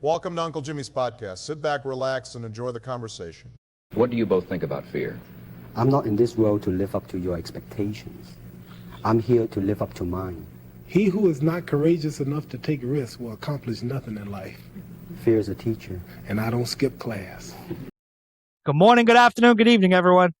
Welcome to Uncle Jimmy's podcast. Sit back, relax, and enjoy the conversation. What do you both think about fear? I'm not in this world to live up to your expectations. I'm here to live up to mine. He who is not courageous enough to take risks will accomplish nothing in life. Fear is a teacher. And I don't skip class. Good morning, good afternoon, good evening, everyone.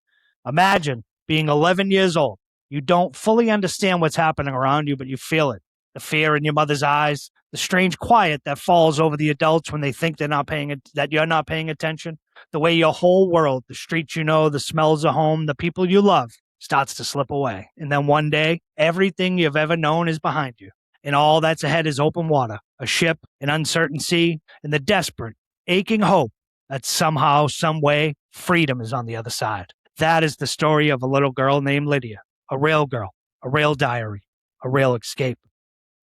Imagine being 11 years old. You don't fully understand what's happening around you, but you feel it. The fear in your mother's eyes, the strange quiet that falls over the adults when they think that you're not paying attention. The way your whole world, the streets you know, the smells of home, the people you love, starts to slip away. And then one day, everything you've ever known is behind you. And all that's ahead is open water, a ship, an uncertain sea, and the desperate, aching hope that somehow, some way, freedom is on the other side. That is the story of a little girl named Lydia, a real girl, a real diary, a real escape.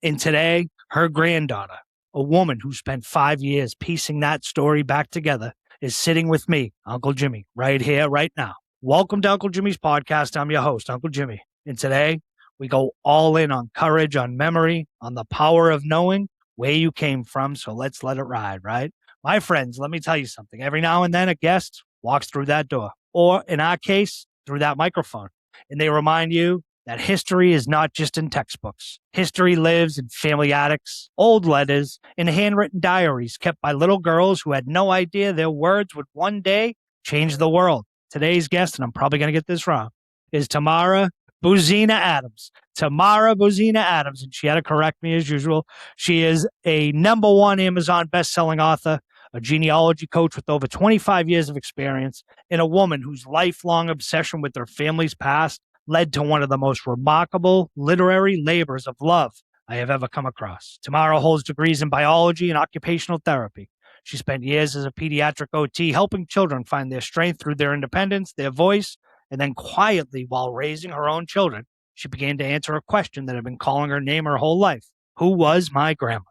And today, her granddaughter, a woman who spent 5 years piecing that story back together, is sitting with me, Uncle Jimmy, right here, right now. Welcome to Uncle Jimmy's podcast. I'm your host, Uncle Jimmy. And today, we go all in on courage, on memory, on the power of knowing where you came from. So let's let it ride, right? My friends, let me tell you something. Every now and then, a guest walks through that door, or in our case, through that microphone. And they remind you that history is not just in textbooks. History lives in family attics, old letters, and handwritten diaries kept by little girls who had no idea their words would one day change the world. Today's guest, and I'm probably going to get this wrong, is Tamara Buzyna Adams. Tamara Buzyna Adams, and she had to correct me as usual. She is a #1 Amazon best-selling author, a genealogy coach with over 25 years of experience, and a woman whose lifelong obsession with her family's past led to one of the most remarkable literary labors of love I have ever come across. Tamara holds degrees in biology and occupational therapy. She spent years as a pediatric OT helping children find their strength through their independence, their voice, and then quietly, while raising her own children, she began to answer a question that had been calling her name her whole life. Who was my grandmother?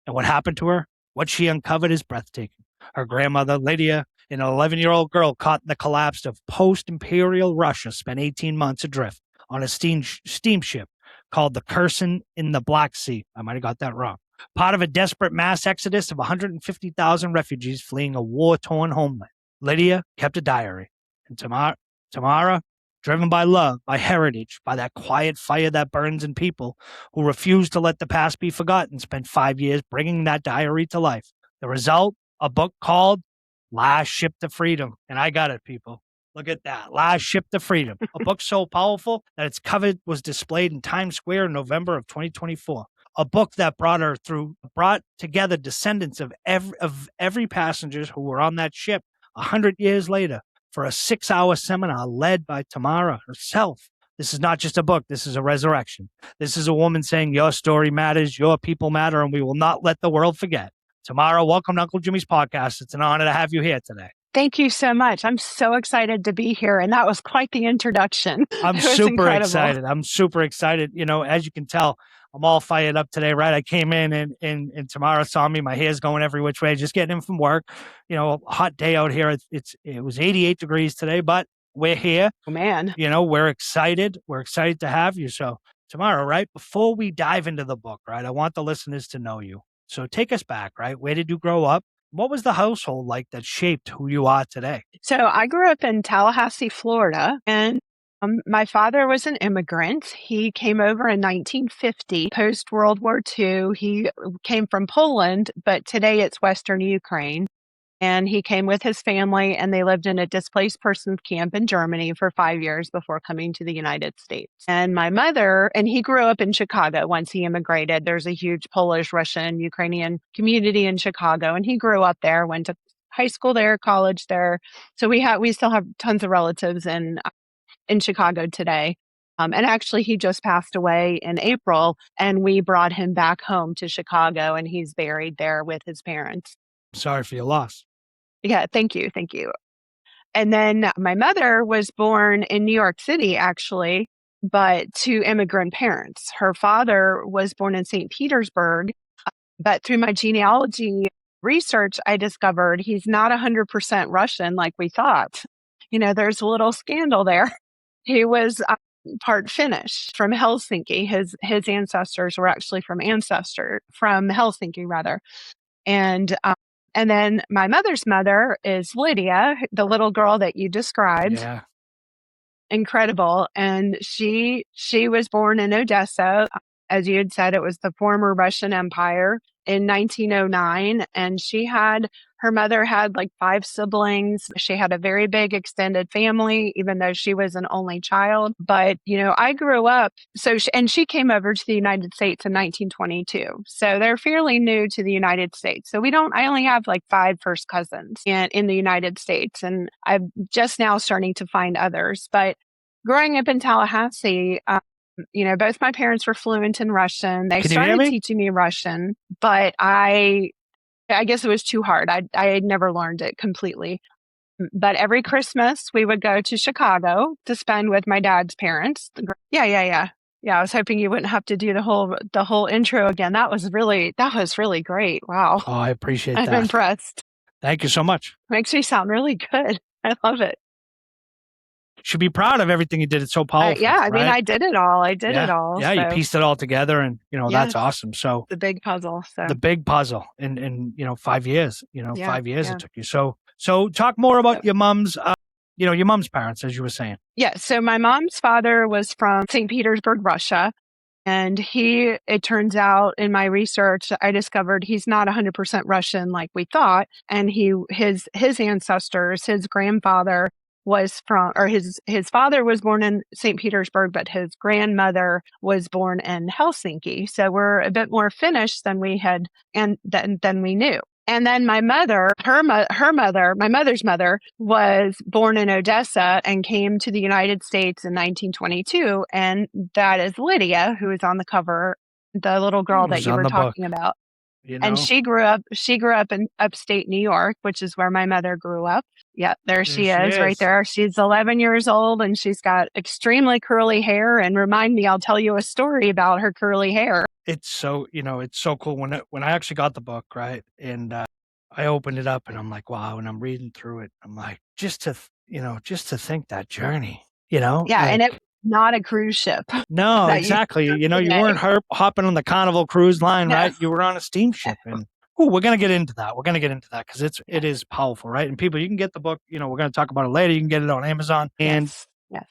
And what happened to her? What she uncovered is breathtaking. Her grandmother, Lydia, an 11-year-old girl caught in the collapse of post-imperial Russia, spent 18 months adrift on a steamship called the Kherson in the Black Sea. I might have got that wrong. Part of a desperate mass exodus of 150,000 refugees fleeing a war-torn homeland. Lydia kept a diary. And Tamara, driven by love, by heritage, by that quiet fire that burns in people who refuse to let the past be forgotten, spent 5 years bringing that diary to life. The result, a book called Last Ship to Freedom. And I got it, people. Look at that. Last Ship to Freedom. A book so powerful that its cover was displayed in Times Square in November of 2024. A book that brought together descendants of every passenger who were on that ship 100 years later for a 6-hour seminar led by Tamara herself. This is not just a book. This is a resurrection. This is a woman saying your story matters, your people matter, and we will not let the world forget. Tamara, welcome to Uncle Jimmy's podcast. It's an honor to have you here today. Thank you so much. I'm so excited to be here. And that was quite the introduction. I'm super excited. I'm super excited. You know, as you can tell, I'm all fired up today, right? I came in and Tamara saw me. My hair's going every which way, just getting in from work. You know, hot day out here. It was 88 degrees today, but we're here. Oh, man. You know, we're excited. We're excited to have you. So Tamara, right, before we dive into the book, right, I want the listeners to know you. So take us back, right? Where did you grow up? What was the household like that shaped who you are today? So I grew up in Tallahassee, Florida, and my father was an immigrant. He came over in 1950, post-World War II. He came from Poland, but today it's Western Ukraine. And he came with his family, and they lived in a displaced persons camp in Germany for 5 years before coming to the United States. And my mother, and he grew up in Chicago once he immigrated. There's a huge Polish, Russian, Ukrainian community in Chicago, and he grew up there, went to high school there, college there. So we still have tons of relatives in Chicago today. And actually, he just passed away in April, and we brought him back home to Chicago, and he's buried there with his parents. Sorry for your loss. Yeah, thank you. Thank you. And then my mother was born in New York City, actually, but to immigrant parents. Her father was born in St. Petersburg, but through my genealogy research, I discovered he's not 100% Russian like we thought. You know, there's a little scandal there. He was part Finnish from Helsinki. His ancestors were actually from Helsinki, rather. And And then my mother's mother is Lydia, the little girl that you described. Yeah. Incredible. And she was born in Odessa. As you had said, it was the former Russian Empire in 1909. And her mother had like 5 siblings. She had a very big extended family, even though she was an only child. But, I grew up. And she came over to the United States in 1922. So they're fairly new to the United States. So I only have like 5 first cousins in the United States. And I'm just now starting to find others. But growing up in Tallahassee, both my parents were fluent in Russian. They Can you hear started me? teaching me Russian, but I guess it was too hard. I had never learned it completely. But every Christmas we would go to Chicago to spend with my dad's parents. Yeah. I was hoping you wouldn't have to do the whole intro again. That was really great. Wow. Oh, I appreciate I'm that. impressed. Thank you so much. Makes me sound really good. I love it. Should be proud of everything you did. It's so powerful. I mean, right? I did it all. Yeah, you so pieced it all together, and that's awesome. So the big puzzle. So the big puzzle in 5 years. 5 years it took you. So talk more about your mom's your mom's parents, as you were saying. Yeah. So my mom's father was from St. Petersburg, Russia. And it turns out in my research, I discovered he's not 100% Russian like we thought. And his ancestors, his grandfather was from, or his father was born in St. Petersburg, but his grandmother was born in Helsinki. So we're a bit more Finnish than we had than we knew. And then my mother, my mother's mother was born in Odessa and came to the United States in 1922. And that is Lydia, who is on the cover, the little girl that you were talking about. And she grew up in upstate New York, which is where my mother grew up. Yeah, there she is right there. She's 11 years old and she's got extremely curly hair. And remind me, I'll tell you a story about her curly hair. It's so, it's so cool when I actually got the book, right? And I opened it up and I'm like, wow. And I'm reading through it. I'm like, just to think that journey, Yeah. Like, and it's not a cruise ship. No, exactly. You weren't hopping on the Carnival cruise line, right? You were on a steamship. And we're going to get into that. We're going to get into that because it is powerful, right? And people, you can get the book, we're going to talk about it later. You can get it on Amazon. And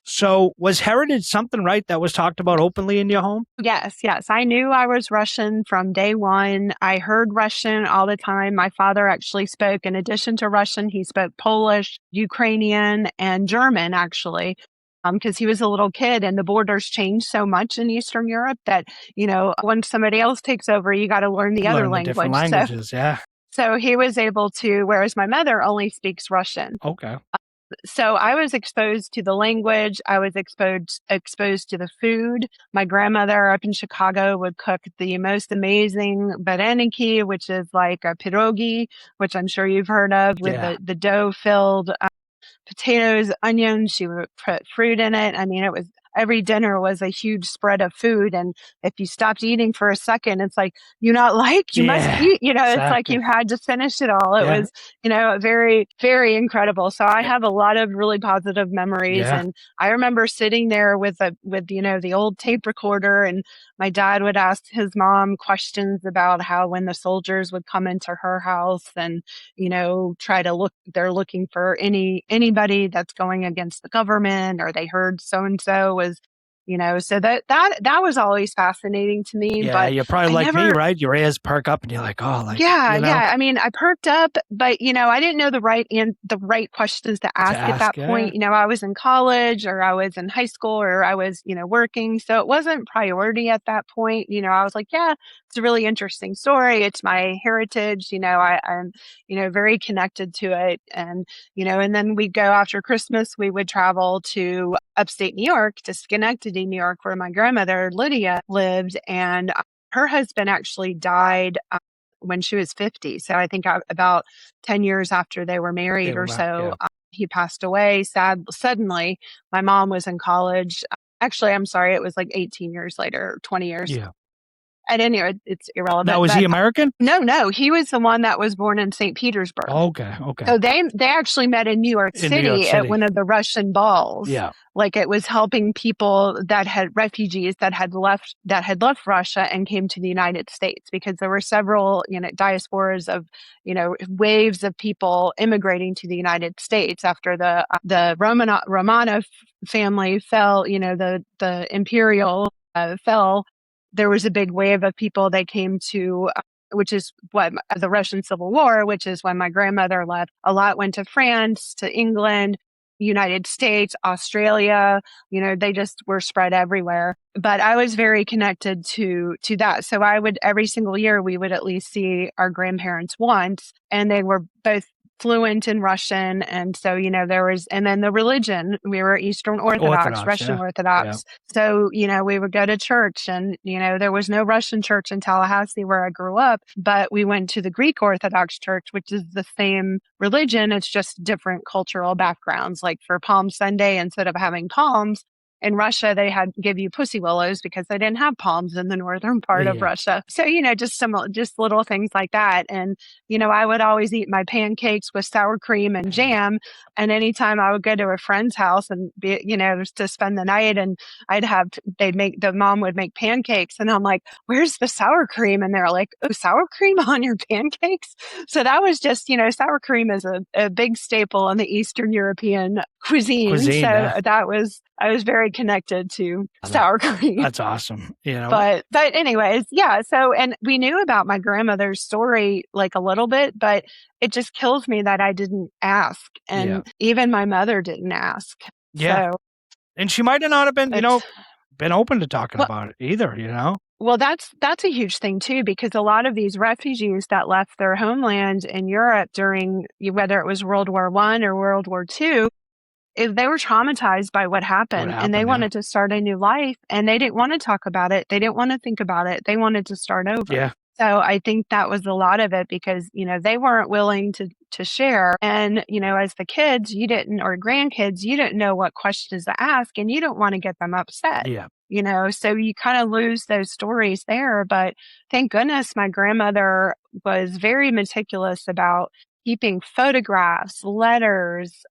so was heritage something, right, that was talked about openly in your home? Yes. I knew I was Russian from day one. I heard Russian all the time. My father actually spoke, in addition to Russian, he spoke Polish, Ukrainian, and German, actually. Because he was a little kid and the borders change so much in Eastern Europe that, when somebody else takes over, you got to learn the other language. Different languages, So he was able to, whereas my mother only speaks Russian. Okay. So I was exposed to the language. I was exposed to the food. My grandmother up in Chicago would cook the most amazing vareniki, which is like a pierogi, which I'm sure you've heard of, with the dough-filled potatoes, onions. She would put fruit in it. I mean, every dinner was a huge spread of food. And if you stopped eating for a second, it's like, you must eat, exactly. It's like you had to finish it all. It was, very, very incredible. So I have a lot of really positive memories. And I remember sitting there with the old tape recorder, and my dad would ask his mom questions about how when the soldiers would come into her house and, try to they're looking for anybody that's going against the government, or they heard so-and-so was, so that was always fascinating to me. Yeah, but you're probably like me, right? Your ears perk up and you're like, oh, like, I mean, I perked up, but I didn't know the right questions to ask at that point. I was in college, or I was in high school, or I was, working. So it wasn't priority at that point. I was like, it's a really interesting story. It's my heritage. I'm, very connected to it. And, and then we'd go after Christmas, we would travel to upstate New York, to Schenectady, New York, where my grandmother, Lydia, lived. And her husband actually died when she was 50. So I think about 10 years after they were married he passed away. Suddenly, my mom was in college. Actually, I'm sorry, it was like 18 years later, 20 years. Yeah. at any rate, it's irrelevant. Now, is he American? No, he was the one that was born in St. Petersburg. Okay. So they actually met in New York City at one of the Russian balls. Yeah. Like it was helping people that had refugees that had left Russia and came to the United States, because there were several, diasporas of, waves of people immigrating to the United States after the Romanov family fell, the imperial fell. There was a big wave of people that came to, which is what the Russian Civil War, which is when my grandmother left. A lot went to France, to England, United States, Australia. They just were spread everywhere. But I was very connected to that. So every single year, we would at least see our grandparents once, and they were both fluent in Russian. And so, and then the religion, we were Eastern Orthodox, Russian Orthodox. Yeah. So, we would go to church, and, there was no Russian church in Tallahassee where I grew up, but we went to the Greek Orthodox church, which is the same religion. It's just different cultural backgrounds. Like for Palm Sunday, instead of having palms, in Russia, they had give you pussy willows because they didn't have palms in the northern part of Russia. So, just little things like that. And, I would always eat my pancakes with sour cream and jam. And anytime I would go to a friend's house and be, to spend the night, and the mom would make pancakes. And I'm like, where's the sour cream? And they're like, oh, sour cream on your pancakes? So that was just, sour cream is a big staple in the Eastern European cuisine. So I was very connected to sour cream. That's awesome. But anyways, yeah. So, and we knew about my grandmother's story like a little bit, but it just kills me that I didn't ask. And even my mother didn't ask. Yeah. So, and she might have not have been, been open to talking about it either, Well, that's a huge thing too, because a lot of these refugees that left their homeland in Europe during, whether it was World War I or World War II, they were traumatized by what happened, and they wanted to start a new life, and they didn't want to talk about it. They didn't want to think about it. They wanted to start over. Yeah. So I think that was a lot of it, because, they weren't willing to share. And, as the kids, or grandkids, you didn't know what questions to ask, and you don't want to get them upset. Yeah. So you kind of lose those stories there. But thank goodness my grandmother was very meticulous about keeping photographs, letters,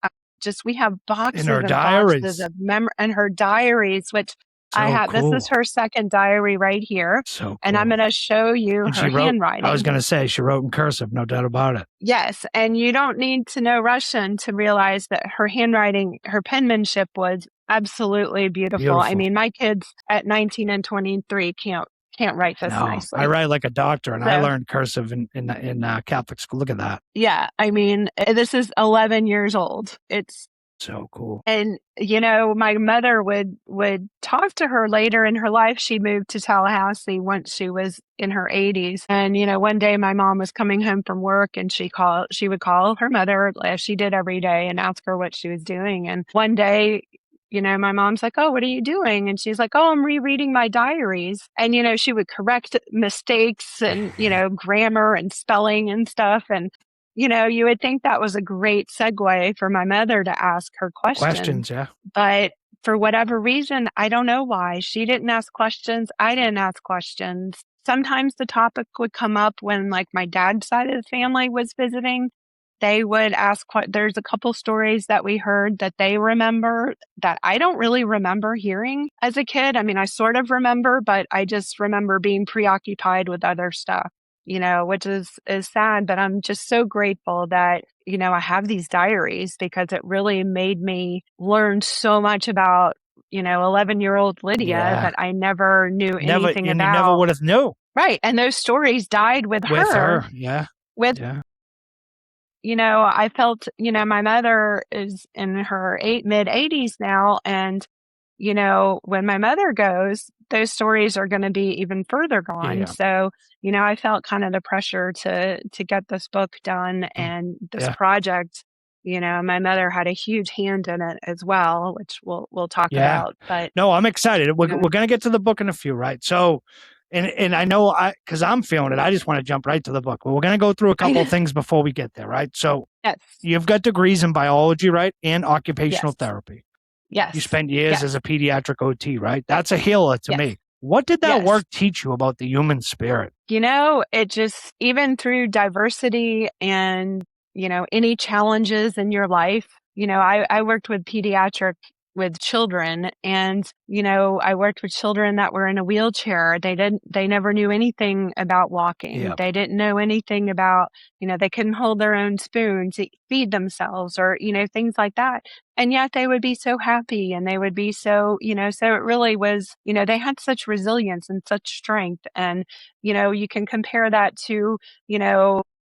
we have boxes in her and diaries. boxes of and her diaries, which I have. Cool. This is her second diary right here. So cool. And I'm going to show you her handwriting. I was going to say, she wrote in cursive, no doubt about it. Yes. And you don't need to know Russian to realize that her handwriting, her penmanship was absolutely beautiful. I mean, my kids at 19 and 23 can't write this nicely. I write like a doctor, and I learned cursive in Catholic school. Look at that. Yeah. I mean, this is 11 years old. It's so cool. And, my mother would talk to her later in her life. She moved to Tallahassee once she was in her 80s. And, one day my mom was coming home from work, and she would call her mother, as she did every day, and ask her what she was doing. And one day, my mom's like, oh, what are you doing? And she's like, oh, I'm rereading my diaries. And, she would correct mistakes and, grammar and spelling and stuff. And, you would think that was a great segue for my mother to ask her questions. Yeah. But for whatever reason, I don't know why. She didn't ask questions. I didn't ask questions. Sometimes the topic would come up when, like, my dad's side of the family was visiting. They would ask, there's a couple stories that we heard that they remember that I don't really remember hearing as a kid. I mean, I sort of remember, but I just remember being preoccupied with other stuff, which is sad. But I'm just so grateful that, I have these diaries, because it really made me learn so much about, 11-year-old Lydia that I never knew anything about. You never would have knew. Right. And those stories died with her. Yeah. I felt, my mother is in her mid-80s now. And, when my mother goes, those stories are going to be even further gone. Yeah. So, I felt kind of the pressure to get this book done and this project. My mother had a huge hand in it as well, which we'll talk about. But no, I'm excited. We're going to get to the book in a few, right? So, and I know because I'm feeling it, I just want to jump right to the book. But we're going to go through a couple of things before we get there, right? So you've got degrees in biology, right? And occupational therapy. Yes. You spent years as a pediatric OT, right? That's a healer to me. What did that Yes. work teach you about the human spirit? It just, even through diversity and, any challenges in your life, I worked with children, and, I worked with children that were in a wheelchair. They never knew anything about walking. Yep. They didn't know anything about, they couldn't hold their own spoon to feed themselves, or, things like that. And yet they would be so happy, and they would be so, so it really was, they had such resilience and such strength. And, you can compare that to,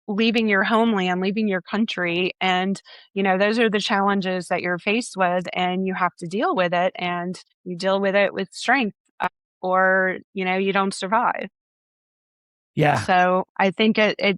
leaving your homeland, leaving your country. And, those are the challenges that you're faced with, and you have to deal with it, and you deal with it with strength, or, you don't survive. Yeah. So I think I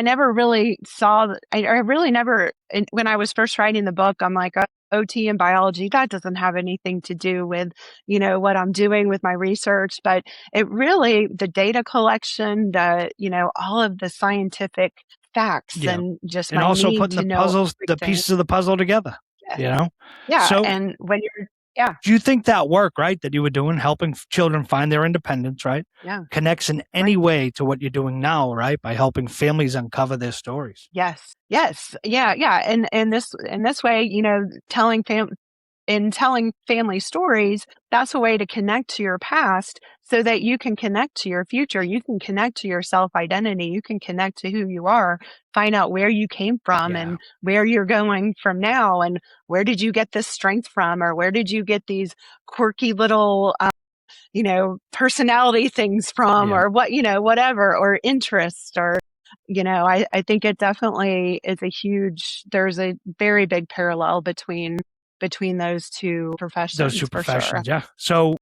never really I really never, when I was first writing the book, I'm like, OT and biology, that doesn't have anything to do with, what I'm doing with my research. But it really, the data collection, all of the scientific facts, Yeah. and just And my also need putting to the know puzzles, the everything. pieces of the puzzle together, Yeah. Yeah. So And when you're, do you think that work, right, that you were doing, helping children find their independence, right, yeah. connects in any way to what you're doing now, right, by helping families uncover their stories? Yes. Yes. Yeah. Yeah. And in this way, telling family stories, that's a way to connect to your past, so that you can connect to your future. You can connect to your self-identity. You can connect to who you are, find out where you came from, Yeah. and where you're going from now, and where did you get this strength from, or where did you get these quirky little, personality things from, Yeah. or whatever, or interest, or, I think it definitely is there's a very big parallel between those two professions. For sure. Yeah. So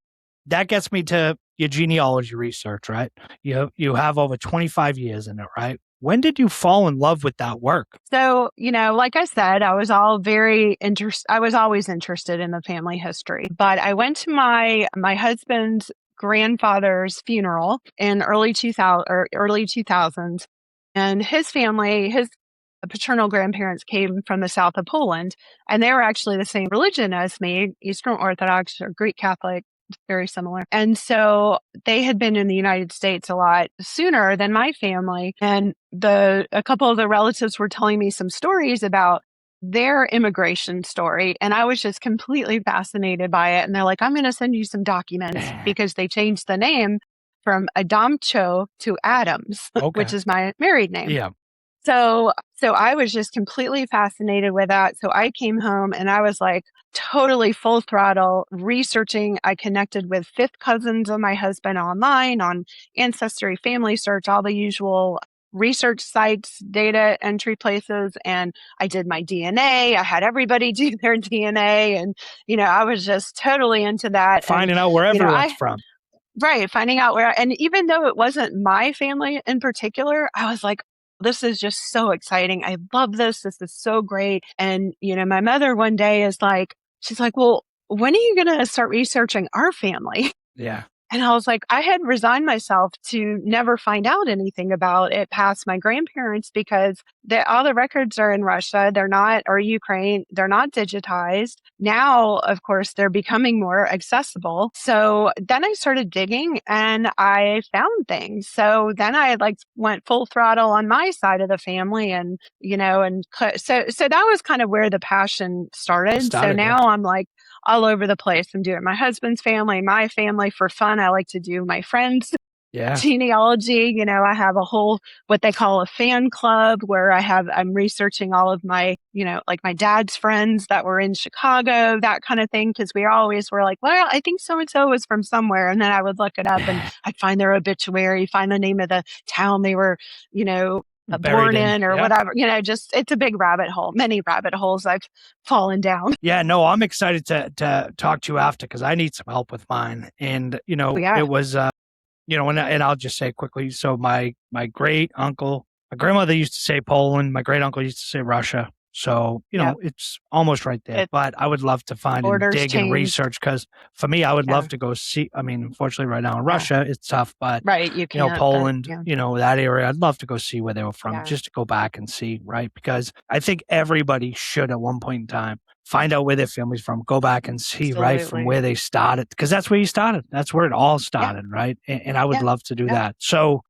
that gets me to your genealogy research, right? You have over 25 years in it, right? When did you fall in love with that work? So, like I said, I was always interested in the family history, but I went to my husband's grandfather's funeral in early 2000s, and his family, his paternal grandparents, came from the south of Poland, and they were actually the same religion as me, Eastern Orthodox or Greek Catholic, very similar. And so they had been in the United States a lot sooner than my family. And a couple of the relatives were telling me some stories about their immigration story. And I was just completely fascinated by it. And they're like, I'm going to send you some documents, because they changed the name from Adamcho to Adams, which is my married name. Yeah. So I was just completely fascinated with that. So I came home, and I was like totally full throttle researching. I connected with fifth cousins of my husband online on Ancestry, Family Search, all the usual research sites, data entry places. And I did my DNA. I had everybody do their DNA. And, I was just totally into that. Finding out where everyone's from. Right. Finding out where, and even though it wasn't my family in particular, I was like, this is just so exciting. I love this. This is so great. And, my mother one day she's like, well, when are you going to start researching our family? Yeah. And I was like, I had resigned myself to never find out anything about it past my grandparents, because all the records are in Russia. They're not, or Ukraine. They're not digitized. Now, of course, they're becoming more accessible. So then I started digging, and I found things. So then I went full throttle on my side of the family, and, so that was kind of where the passion started. So now I'm like all over the place. I'm doing my husband's family, my family for fun. I like to do my friends' genealogy. I have a whole, what they call a fan club, where I'm researching all of my, like my dad's friends that were in Chicago, that kind of thing. Cause we always were like, well, I think so-and-so was from somewhere. And then I would look it up, and I'd find their obituary, find the name of the town they were, born in, or whatever, it's a big rabbit hole, many rabbit holes I've fallen down. Yeah, no, I'm excited to talk to you after, because I need some help with mine. And, it was, and I'll just say quickly. So my great uncle, my grandmother used to say Poland. My great uncle used to say Russia. So, it's almost right there. But I would love to find and Borders dig and changed. research, because for me, I would Yeah. love to go see. I mean, unfortunately, right now in Russia, it's tough. But Right, you can't. Poland, yeah. that area, I'd love to go see where they were from, Yeah. just to go back and see, right? Because I think everybody should at one point in time find out where their family's from, go back and see, right, from Absolutely. where they started, because that's where you started. That's where it all started, right? And I would Yeah. love to do Yeah. that. So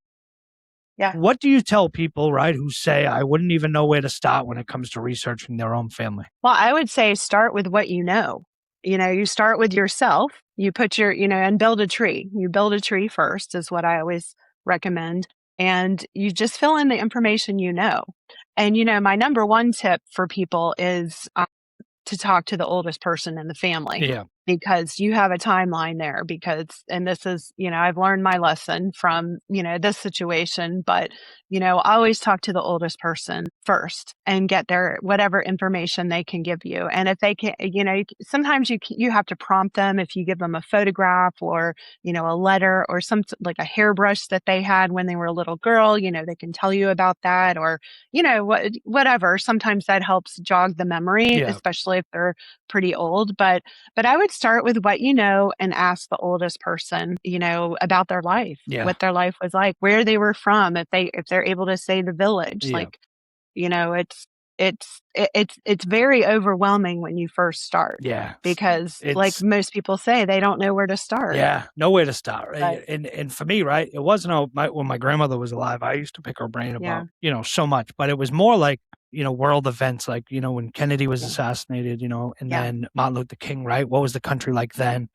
Yeah. what do you tell people, right, who say, I wouldn't even know where to start when it comes to researching their own family? Well, I would say start with what you know. You start with yourself. You put your, and build a tree. You build a tree first is what I always recommend. And you just fill in the information you know. And, my number one tip for people is to talk to the oldest person in the family. Yeah. Because you have a timeline there and this is, I've learned my lesson from, this situation, but, always talk to the oldest person first and get their whatever information they can give you. And if they can, sometimes you have to prompt them if you give them a photograph or, a letter or like a hairbrush that they had when they were a little girl, they can tell you about that or, whatever. Sometimes that helps jog the memory, especially if they're pretty old. But I would start with what you know and ask the oldest person, about their life, what their life was like, where they were from, if they're able to say the village. Like, it's very overwhelming when you first start. Yeah. Because like most people say, they don't know where to start. Yeah, nowhere to start, right? And for me, right, it wasn't when my grandmother was alive, I used to pick her brain about, so much, but it was more like, world events, like, when Kennedy was assassinated, and then Martin Luther King, right? What was the country like then?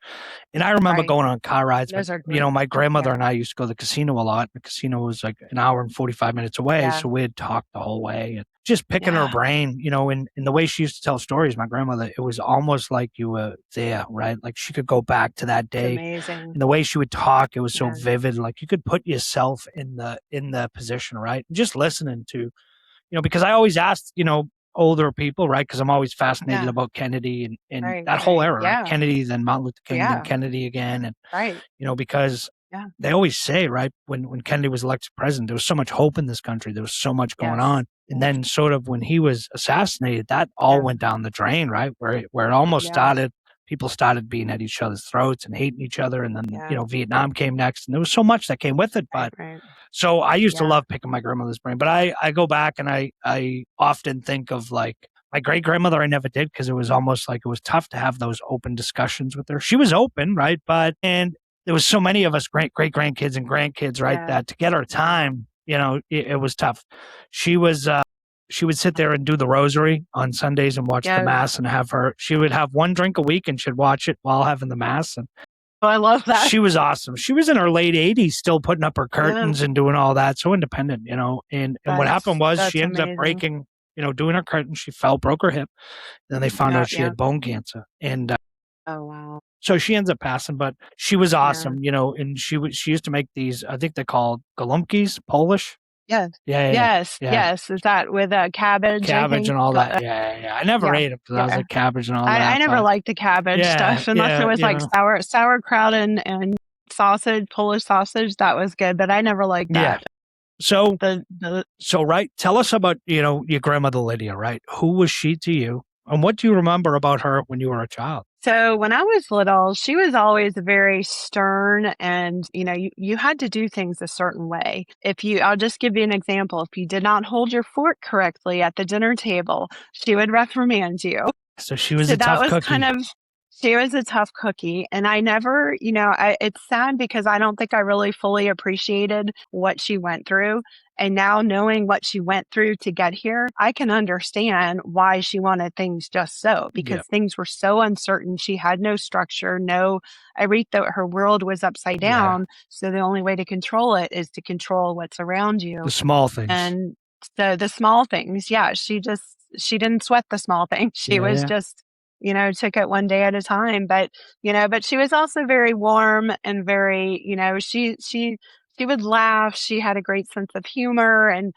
And I remember going on car rides, but, my grandmother and I used to go to the casino a lot. The casino was like an hour and 45 minutes away. So we'd talk the whole way and just picking her brain, and the way she used to tell stories, my grandmother, it was almost like you were there, right? Like she could go back to that day. Amazing. And the way she would talk, it was so vivid. Like you could put yourself in the position, right? Just listening to, because I always asked, older people, right? Because I'm always fascinated about Kennedy and that whole era, right? Kennedy, then Martin Luther King, then Kennedy again. And, because they always say, right, when Kennedy was elected president, there was so much hope in this country. There was so much going on. And then sort of when he was assassinated, that all went down the drain, right? Where it almost started, people started being at each other's throats and hating each other. And then, Vietnam came next. And there was so much that came with it. But so I used to love picking my grandmother's brain. But I go back and I often think of like my great grandmother, I never did, because it was almost like it was tough to have those open discussions with her. She was open, right? And there was so many of us great grandkids and grandkids, right? That to get her time, it was tough. She would sit there and do the rosary on Sundays and watch the mass and she would have one drink a week and she'd watch it while having the mass. And I love that. She was awesome. She was in her late 80s still putting up her curtains and doing all that. So independent, and what happened was she ended up breaking, doing her curtains. She fell, broke her hip. Then they found out she had bone cancer. And oh, wow. So she ends up passing, but she was awesome, and she used to make these, I think they're called golumkis, Polish. Yes. Yes. Is that with cabbage? Cabbage and all that. I never ate them because I was like cabbage and all that. I never liked the cabbage stuff unless it was like sauerkraut and sausage, Polish sausage. That was good, but I never liked that. So, right. Tell us about, your grandmother Lydia, right? Who was she to you? And what do you remember about her when you were a child? So when I was little, she was always very stern and, you had to do things a certain way. I'll just give you an example. If you did not hold your fork correctly at the dinner table, she would reprimand you. So she was a tough cookie. She was a tough cookie. And I never, it's sad because I don't think I really fully appreciated what she went through. And now knowing what she went through to get here, I can understand why she wanted things just so, because things were so uncertain. She had no structure, her world was upside down. So the only way to control it is to control what's around you. The small things. And so the small things, she didn't sweat the small things. She was just, took it one day at a time. But she was also very warm and very, she would laugh. She had a great sense of humor and,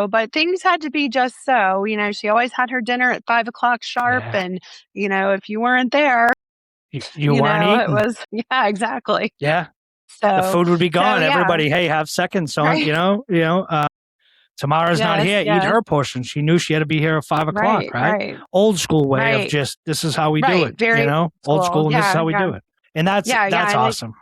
but things had to be just so, she always had her dinner at 5 o'clock sharp. And, if you weren't there, you weren't eating. It was, exactly. Yeah. So the food would be gone. Everybody, hey, have seconds on, Tamara's not Yes, here. Eat yes. her portion. She knew she had to be here at 5 o'clock, Right, right? right, Old school way of right, just, this is how we do right. it, Very old school, cool. and this is Yeah, how we yeah, do it. And that's yeah. And like, awesome.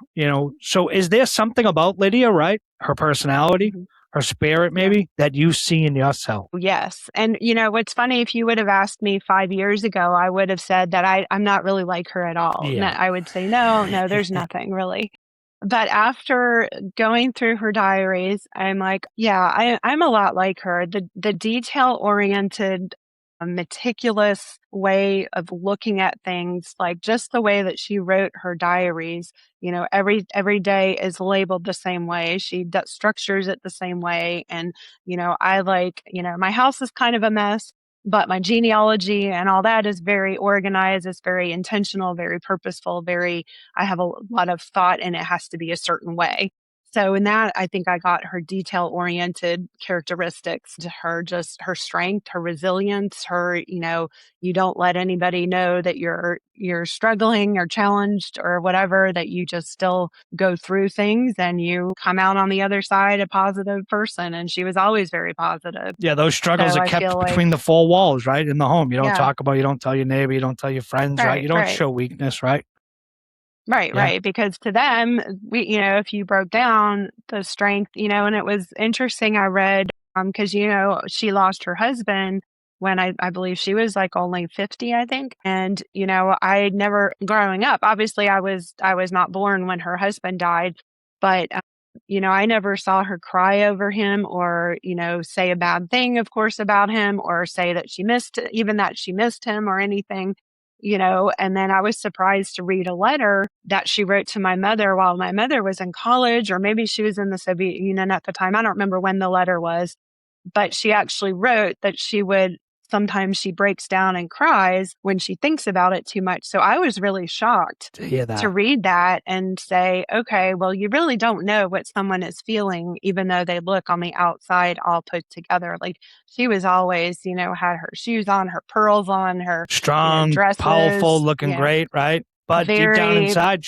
So is there something about Lydia, right? Her personality, mhm, her spirit, yeah. maybe, that you see in yourself? Yes. And what's funny, if you would have asked me 5 years ago, I would have said that I'm not really like her at all. Yeah. I would say, no, no, there's nothing really. But after going through her diaries, I'm like, yeah, I'm a lot like her. The detail oriented, meticulous way of looking at things, like just the way that she wrote her diaries. Every day is labeled the same way. She structures it the same way. And, I like, my house is kind of a mess, but my genealogy and all that is very organized. It's very intentional, very purposeful, I have a lot of thought, and it has to be a certain way. So in that, I think I got her detail-oriented characteristics, to her, just her strength, her resilience, you don't let anybody know that you're struggling or challenged or whatever, that you just still go through things and you come out on the other side a positive person. And she was always very positive. Yeah, those struggles So are I kept feel like, between the four walls, right? In the home. You don't yeah, talk about, you don't tell your neighbor, you don't tell your friends, right? right, You don't right. show weakness, right? Right, Yeah. right. Because to them, if you broke down the strength, and it was interesting. I read, because, she lost her husband when I believe she was like only 50, I think. And, I never, growing up, obviously I was not born when her husband died, but, I never saw her cry over him, or, say a bad thing, of course, about him, or say that she missed him or anything. And then I was surprised to read a letter that she wrote to my mother while my mother was in college, or maybe she was in the Soviet Union at the time. I don't remember when the letter was, but she actually wrote that sometimes she breaks down and cries when she thinks about it too much. So I was really shocked To hear to that. read that and say, okay, well, you really don't know what someone is feeling, even though they look on the outside all put together. Like, she was always, had her shoes on, her pearls on, her, Strong, powerful, dresses, looking great, right? But deep down very, inside,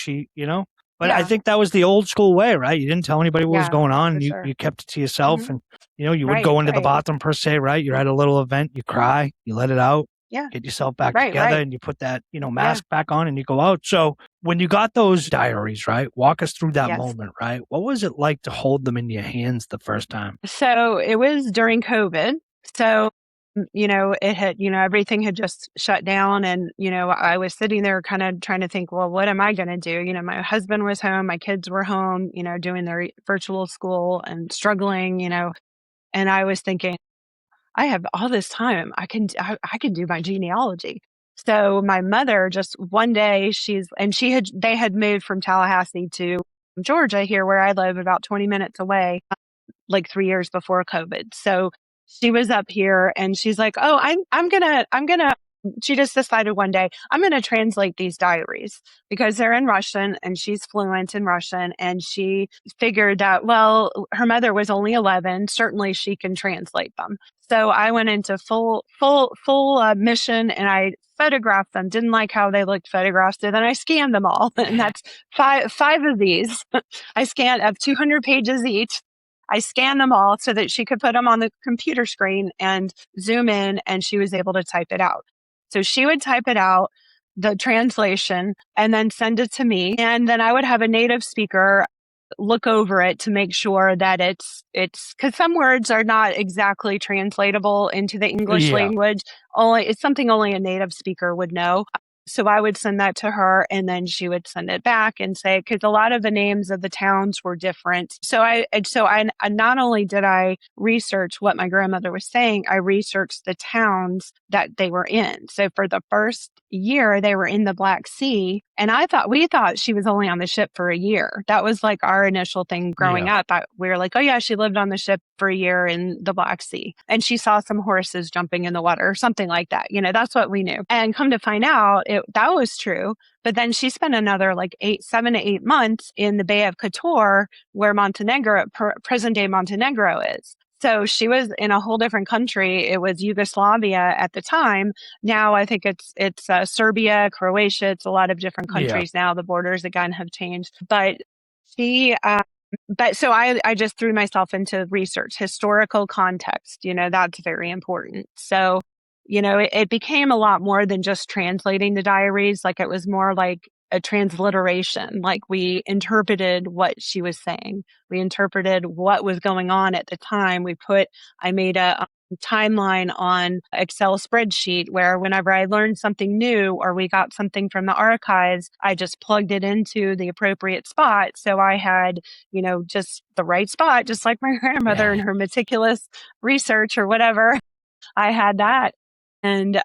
but I yeah, think that was the old school way, right? You didn't tell anybody what was yeah, going on. for You sure. you kept it to yourself, Hmm. and you would Right, go into the right. bathroom per se, right? You're at a little event, you cry, you let it out, Yeah, get yourself back right, together, right. and you put that Yeah, mask back on, and you go out. So when you got those diaries, right? Walk us through that yes. moment, right? What was it like to hold them in your hands the first time? So it was during COVID. So, it had, everything had just shut down. And, I was sitting there kind of trying to think, well, what am I going to do? My husband was home, my kids were home, doing their virtual school and struggling, and I was thinking, I have all this time. I can do my genealogy. So my mother, just one day, they had moved from Tallahassee to Georgia, here where I live, about 20 minutes away, like 3 years before COVID. So she was up here and she's like, oh, I'm gonna, she just decided one day, I'm going to translate these diaries because they're in Russian and she's fluent in Russian. And she figured that, well, her mother was only 11. Certainly she can translate them. So I went into full mission, and I photographed them. Didn't like how they looked photographed. So then I scanned them all. And that's five of these. I scanned up 200 pages each. I scanned them all so that she could put them on the computer screen and zoom in, and she was able to type it out. So she would type it out, the translation, and then send it to me. And then I would have a native speaker look over it to make sure that it's because some words are not exactly translatable into the English Yeah. language. It's something only a native speaker would know. So I would send that to her, and then she would send it back and say, because a lot of the names of the towns were different. So I not only did I research what my grandmother was saying, I researched the towns that they were in. So for the first year, they were in the Black Sea, and we thought she was only on the ship for a year. That was like our initial thing growing up. We were like, oh yeah, she lived on the ship for a year in the Black Sea, and she saw some horses jumping in the water or something like that. That's what we knew. And come to find out, that was true. But then she spent another like 7 to 8 months in the Bay of Kotor, where present day Montenegro is. So she was in a whole different country. It was Yugoslavia at the time. Now I think it's Serbia, Croatia. It's a lot of different countries now. The borders again have changed. But she But so I just threw myself into research, historical context, that's very important. So, it became a lot more than just translating the diaries. Like it was more like a transliteration. Like we interpreted what she was saying. We interpreted what was going on at the time. I made a timeline on Excel spreadsheet where whenever I learned something new or we got something from the archives, I just plugged it into the appropriate spot. So I had, just the right spot, just like my grandmother and her meticulous research or whatever. I had that. And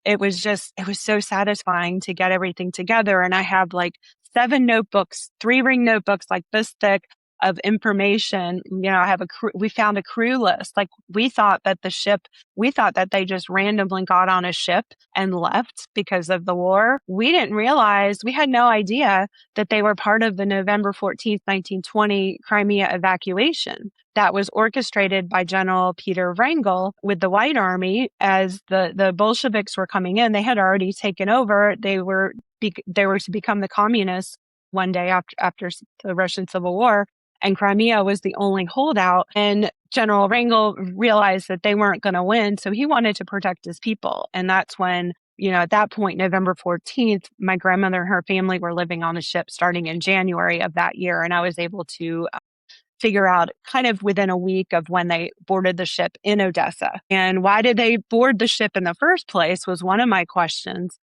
it was so satisfying to get everything together. And I have like 7 notebooks, 3-ring notebooks like this thick of information. I have we found a crew list. Like we thought that they just randomly got on a ship and left because of the war. We didn't realize, we had no idea that they were part of the November 14th, 1920 Crimea evacuation that was orchestrated by General Peter Wrangel with the White Army as the Bolsheviks were coming in. They had already taken over. They were to become the communists one day after the Russian Civil War. And Crimea was the only holdout. And General Wrangel realized that they weren't going to win. So he wanted to protect his people. And that's when, at that point, November 14th, my grandmother and her family were living on a ship starting in January of that year. And I was able to figure out kind of within a week of when they boarded the ship in Odessa. And why did they board the ship in the first place was one of my questions.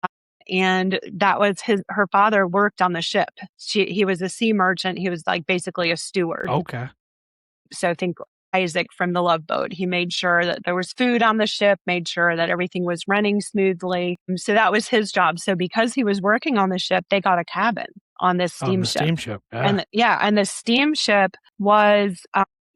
And that was her father worked on the ship. He was a sea merchant. He was like basically a steward. Okay. So think Isaac from the Love Boat. He made sure that there was food on the ship, made sure that everything was running smoothly. So that was his job. So because he was working on the ship, they got a cabin on this steamship. And the steamship was,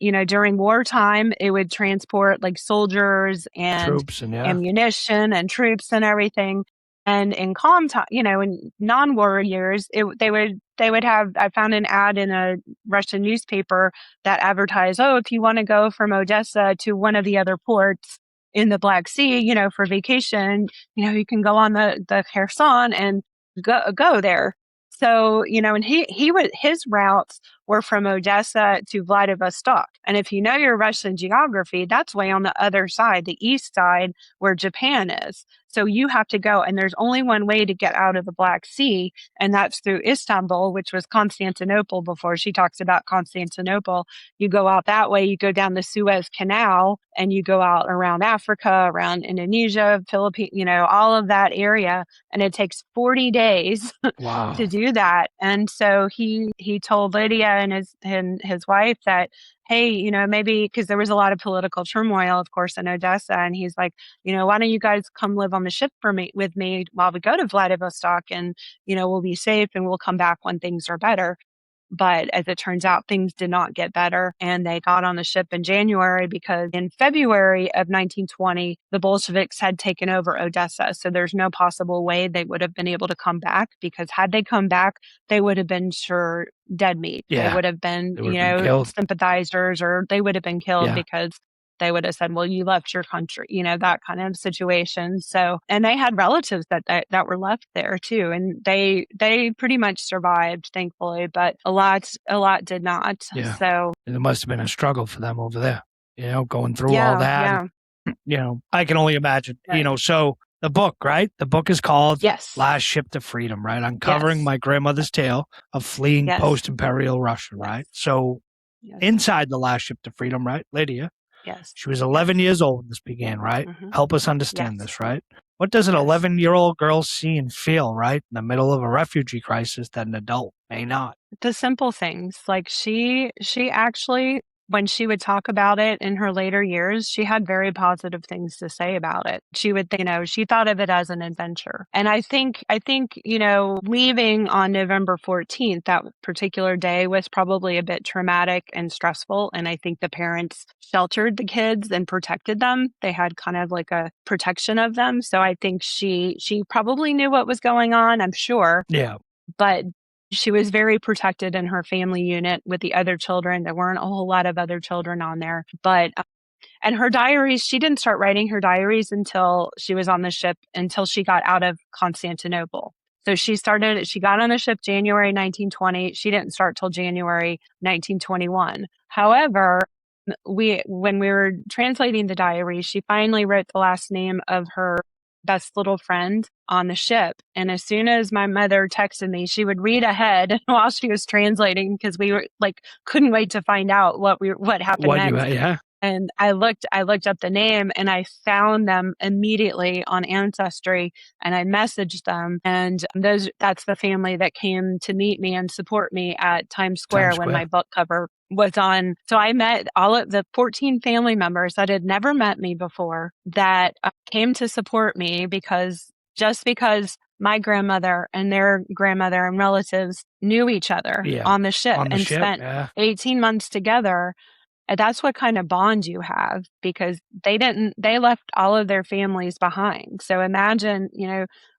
during wartime, it would transport like soldiers and troops and ammunition and troops and everything. And in calm time, in non-war years, they would have, I found an ad in a Russian newspaper that advertised, if you want to go from Odessa to one of the other ports in the Black Sea, for vacation, you can go on the Kherson and go there. So, and his routes were from Odessa to Vladivostok. And if you know your Russian geography, that's way on the other side, the east side where Japan is. So you have to go, and there's only one way to get out of the Black Sea, and that's through Istanbul, which was Constantinople before. She talks about Constantinople. You go out that way, you go down the Suez Canal, and you go out around Africa, around Indonesia, Philippines, all of that area. And it takes 40 days to do that. And so he told Lydia and his wife that, hey, maybe, because there was a lot of political turmoil, of course, in Odessa. And he's like, why don't you guys come live on the ship with me while we go to Vladivostok, and, we'll be safe and we'll come back when things are better. But as it turns out, things did not get better. And they got on the ship in January because in February of 1920, the Bolsheviks had taken over Odessa. So there's no possible way they would have been able to come back, because had they come back, they would have been sure dead meat. Yeah. They would have been, been sympathizers, or they would have been killed because they would have said, well, you left your country, that kind of situation. So, and they had relatives that were left there too. And they pretty much survived, thankfully, but a lot did not. Yeah. So it must have been a struggle for them over there, going through all that. Yeah. I can only imagine, Right. So the book, right? The book is called Yes. Last Ship to Freedom, right? Uncovering my grandmother's tale of fleeing post-imperial Russia, right? So inside the Last Ship to Freedom, right, Lydia? Yes. She was 11 years old when this began, right? Mhm. Help us understand this, right? What does an 11-year-old girl see and feel, right, in the middle of a refugee crisis that an adult may not? The simple things. Like she actually, when she would talk about it in her later years, she had very positive things to say about it. She would, she thought of it as an adventure. And I think, leaving on November 14th, that particular day, was probably a bit traumatic and stressful. And I think the parents sheltered the kids and protected them. They had kind of like a protection of them. So I think she probably knew what was going on, I'm sure. Yeah. But she was very protected in her family unit with the other children. There weren't a whole lot of other children on there. But, and her diaries, she didn't start writing her diaries until she was on the ship, until she got out of Constantinople. So she got on the ship January 1920. She didn't start till January 1921. However, when we were translating the diary, she finally wrote the last name of her best little friend on the ship. And as soon as my mother texted me, she would read ahead while she was translating, because we were like, couldn't wait to find out what happened next. Yeah. And I looked up the name, and I found them immediately on Ancestry, and I messaged them. And that's the family that came to meet me and support me at Times Square when my book cover was on. So I met all of the 14 family members that had never met me before that came to support me because my grandmother and their grandmother and relatives knew each other on the ship spent 18 months together. And that's what kind of bond you have, because they left all of their families behind. So imagine,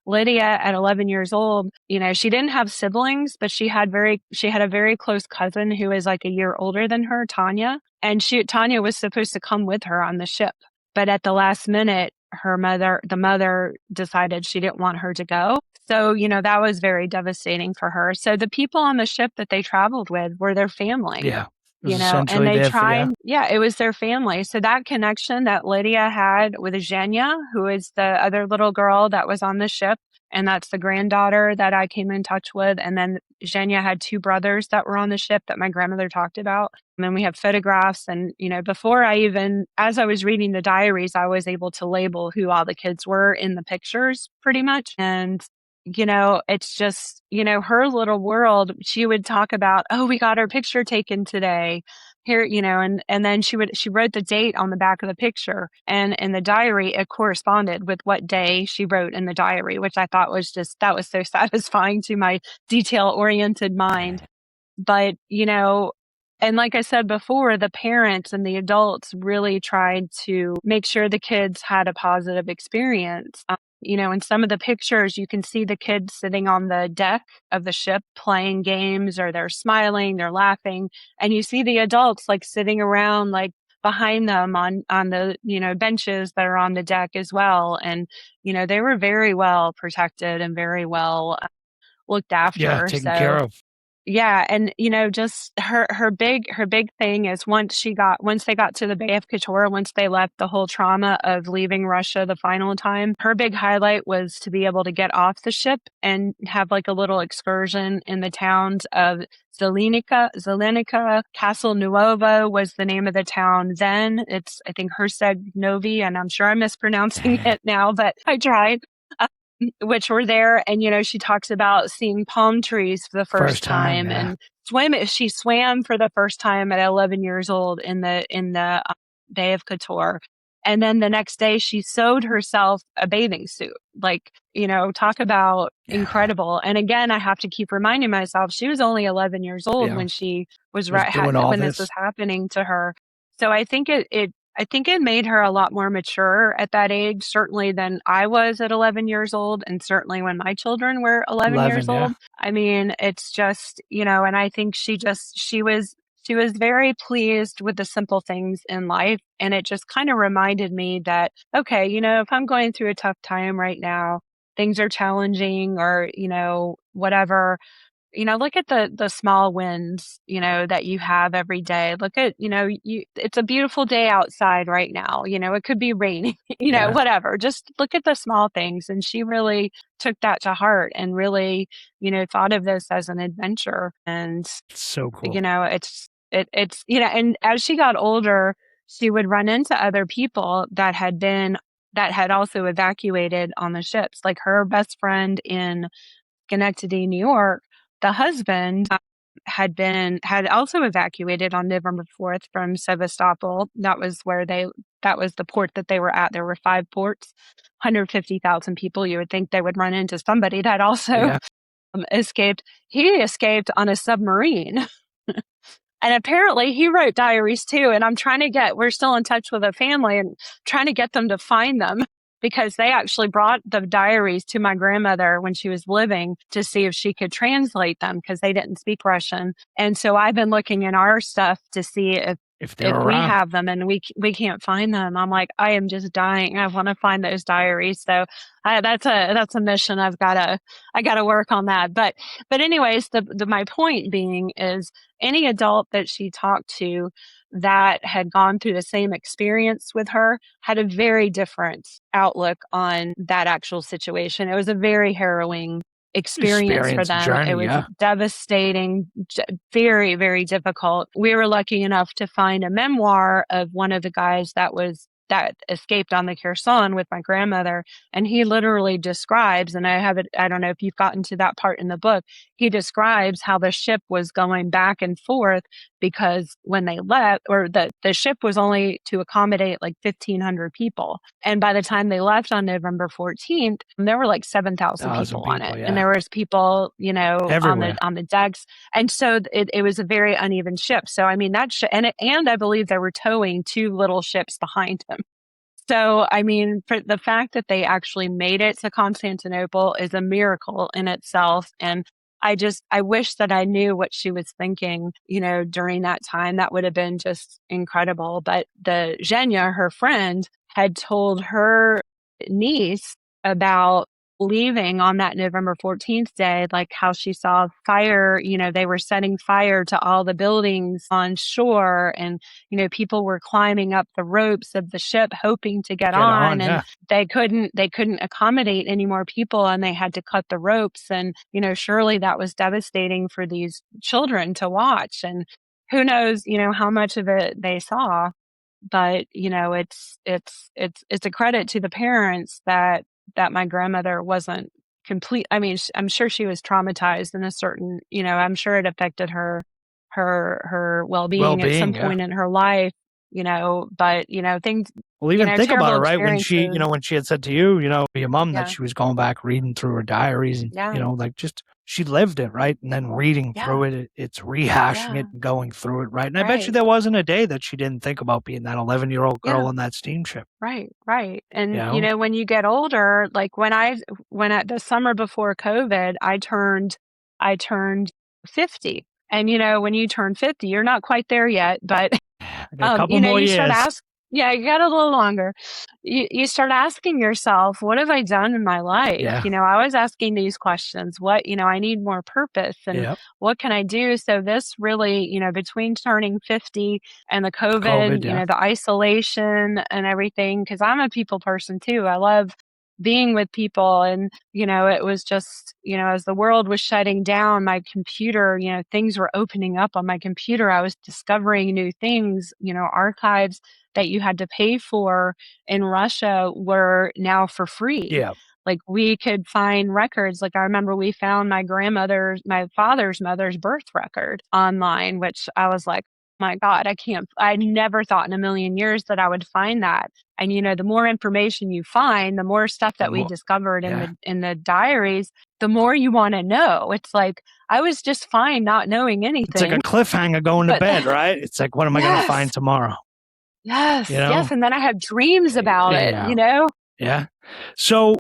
Lydia at 11 years old, she didn't have siblings, but she had a very close cousin who is like a year older than her, Tanya. And Tanya was supposed to come with her on the ship. But at the last minute, the mother decided she didn't want her to go. So, that was very devastating for her. So the people on the ship that they traveled with were their family. Yeah. And they tried, it was their family. So that connection that Lydia had with Zhenya, who is the other little girl that was on the ship, and that's the granddaughter that I came in touch with. And then Zhenya had two brothers that were on the ship that my grandmother talked about. And then we have photographs. And, as I was reading the diaries, I was able to label who all the kids were in the pictures pretty much. And it's just, her little world. She would talk about, oh, we got our picture taken today here, and then she wrote the date on the back of the picture, and in the diary, it corresponded with what day she wrote in the diary, which I thought was that was so satisfying to my detail oriented mind. But, and like I said before, the parents and the adults really tried to make sure the kids had a positive experience. In some of the pictures, you can see the kids sitting on the deck of the ship playing games, or they're smiling, they're laughing. And you see the adults like sitting around, like behind them on the, benches that are on the deck as well. And, they were very well protected and very well looked after. Yeah, taken care of. Yeah. And, just her big thing is once they got to the Bay of Kotor, once they left the whole trauma of leaving Russia the final time, her big highlight was to be able to get off the ship and have like a little excursion in the towns of Zelenica, Castle Nuovo was the name of the town then. It's, I think, Herceg Novi, and I'm sure I'm mispronouncing it now, but I tried. Which were there, and she talks about seeing palm trees for the first time and she swam for the first time at 11 years old in the Bay of Kotor. And then the next day she sewed herself a bathing suit. Like, talk about incredible. And again, I have to keep reminding myself she was only 11 years old when she was when this was happening to her. So I think it made her a lot more mature at that age, certainly than I was at 11 years old, and certainly when my children were 11 years old. I mean, it's just, and I think she was very pleased with the simple things in life. And it just kind of reminded me that, okay, if I'm going through a tough time right now, things are challenging, or, whatever, look at the small wins, that you have every day. Look at, it's a beautiful day outside right now. It could be raining, whatever. Just look at the small things. And she really took that to heart and really, thought of this as an adventure. And so cool. It's and as she got older, she would run into other people that had also evacuated on the ships. Like her best friend in Schenectady, New York, the husband had also evacuated on November 4th from Sevastopol. That was the port that they were at. There were 5 ports, 150,000 people. You would think they would run into somebody that also escaped. He escaped on a submarine. And apparently he wrote diaries too. And we're still in touch with a family and trying to get them to find them, because they actually brought the diaries to my grandmother when she was living to see if she could translate them, because they didn't speak Russian. And so I've been looking in our stuff to see if if they're if we around. have them and we can't find them. I'm like, I am just dying. I want to find those diaries. So that's a mission. I gotta work on that. But anyways, my point being is any adult that she talked to that had gone through the same experience with her had a very different outlook on that actual situation. It was a very harrowing experience for them. Journey, it was yeah. devastating, very, very difficult. We were lucky enough to find a memoir of one of the guys that escaped on the Kherson with my grandmother. And he literally describes, and I don't know if you've gotten to that part in the book, he describes how the ship was going back and forth because when they left, or the ship was only to accommodate like 1,500 people. And by the time they left on November 14th, there were like 7,000 people on it. Yeah. And there was people, everywhere on the decks. And so it was a very uneven ship. So, I mean, and I believe they were towing 2 little ships behind them. So, I mean, for the fact that they actually made it to Constantinople is a miracle in itself. And I wish that I knew what she was thinking, during that time. That would have been just incredible. But the Zhenya, her friend, had told her niece about leaving on that November 14th day, like how she saw fire, they were setting fire to all the buildings on shore, and, people were climbing up the ropes of the ship hoping to get on, and they couldn't accommodate any more people, and they had to cut the ropes. And, surely that was devastating for these children to watch. And who knows, how much of it they saw. But, it's a credit to the parents that my grandmother wasn't complete. I mean, I'm sure she was traumatized in a certain, I'm sure it affected her well-being at some point in her life, but, things. Well, even think about it, right? When she, experiences. when she had said to you, your mom, that she was going back, reading through her diaries and, like just, she lived it, right? And then reading through it, it's rehashing it and going through it, right? And I bet you there wasn't a day that she didn't think about being that 11-year-old girl on that steamship. Right. And, when you get older, like when at the summer before COVID, I turned 50. And, when you turn 50, you're not quite there yet, but, a couple more years. Yeah, you got a little longer. You start asking yourself, what have I done in my life? Yeah. I was asking these questions. What, I need more purpose, and what can I do? So this really, between turning 50 and the COVID, the isolation and everything, because I'm a people person too. I love being with people. And, it was just, as the world was shutting down, my computer, things were opening up on my computer. I was discovering new things, archives that you had to pay for in Russia were now for free. Yeah. Like we could find records. Like I remember we found my father's mother's birth record online, which I was like, my God, I never thought in a million years that I would find that. And, the more information you find, the more stuff that we discovered in the diaries, the more you want to know. It's like, I was just fine not knowing anything. It's like a cliffhanger going to bed, right? It's like, what am I going to find tomorrow? Yes. Yes. And then I have dreams about it, Yeah. So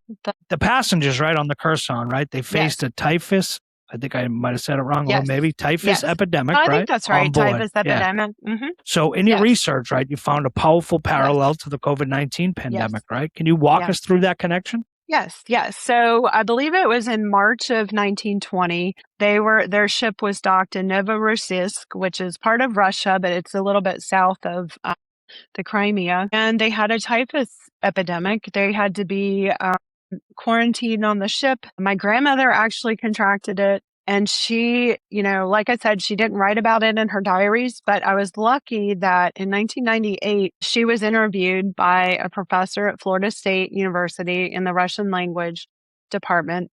the passengers, right, on the Kherson, right, they faced a typhus. I think I might have said it wrong, or maybe typhus epidemic, right? I think that's right. Typhus epidemic. Mm-hmm. So in your research, right, you found a powerful parallel to the COVID-19 pandemic, right? Can you walk us through that connection? Yes. So I believe it was in March of 1920. Their ship was docked in Novorossiysk, which is part of Russia, but it's a little bit south of the Crimea. And they had a typhus epidemic. They had to be quarantined on the ship. My grandmother actually contracted it. And she, like I said, she didn't write about it in her diaries, but I was lucky that in 1998, she was interviewed by a professor at Florida State University in the Russian language department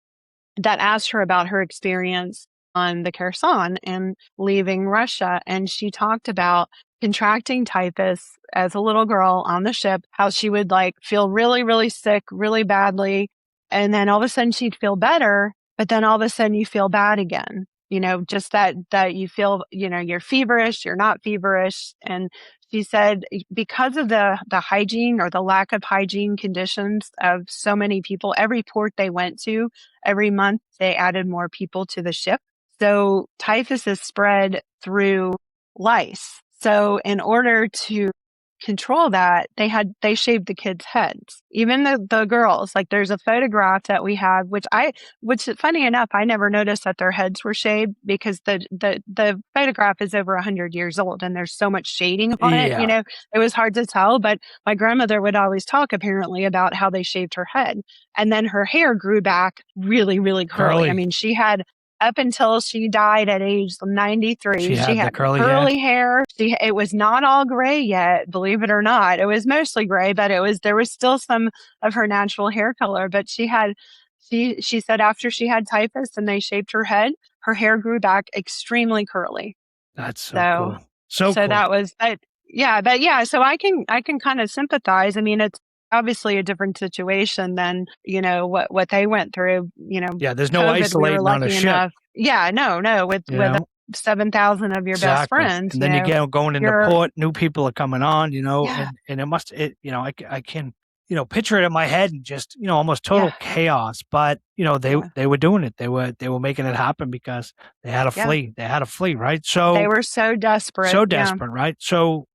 that asked her about her experience on the Kherson and leaving Russia. And she talked about contracting typhus as a little girl on the ship, how she would like feel really, really sick, really badly. And then all of a sudden she'd feel better. But then all of a sudden you feel bad again, just that you feel, you're feverish, you're not feverish. And she said, because of the hygiene or the lack of hygiene conditions of so many people, every port they went to, every month they added more people to the ship. So typhus is spread through lice. So in order to control that, they shaved the kids' heads, even the girls. Like there's a photograph that we have, which funny enough, I never noticed that their heads were shaved because the photograph is over 100 years old and there's so much shading on it. Yeah. It was hard to tell, but my grandmother would always talk apparently about how they shaved her head, and then her hair grew back really, really curly. I mean, she had, up until she died at age 93, She had the had curly hair. It was not all gray yet, believe it or not. It was mostly gray, but there was still some of her natural hair color. But she said after she had typhus and they shaved her head, her hair grew back extremely curly. That's so cool. So cool. That was, but yeah. So I can kind of sympathize. I mean, it's obviously a different situation than, what they went through, Yeah, there's no COVID, isolating on a ship. Yeah, no, with 7,000 of your best friends. And then you get going into port, new people are coming on, Yeah. and I can, picture it in my head and just, almost total chaos. But, they were doing it. They were making it happen because they had to flee. They had to flee, right? So they were so desperate. Right? So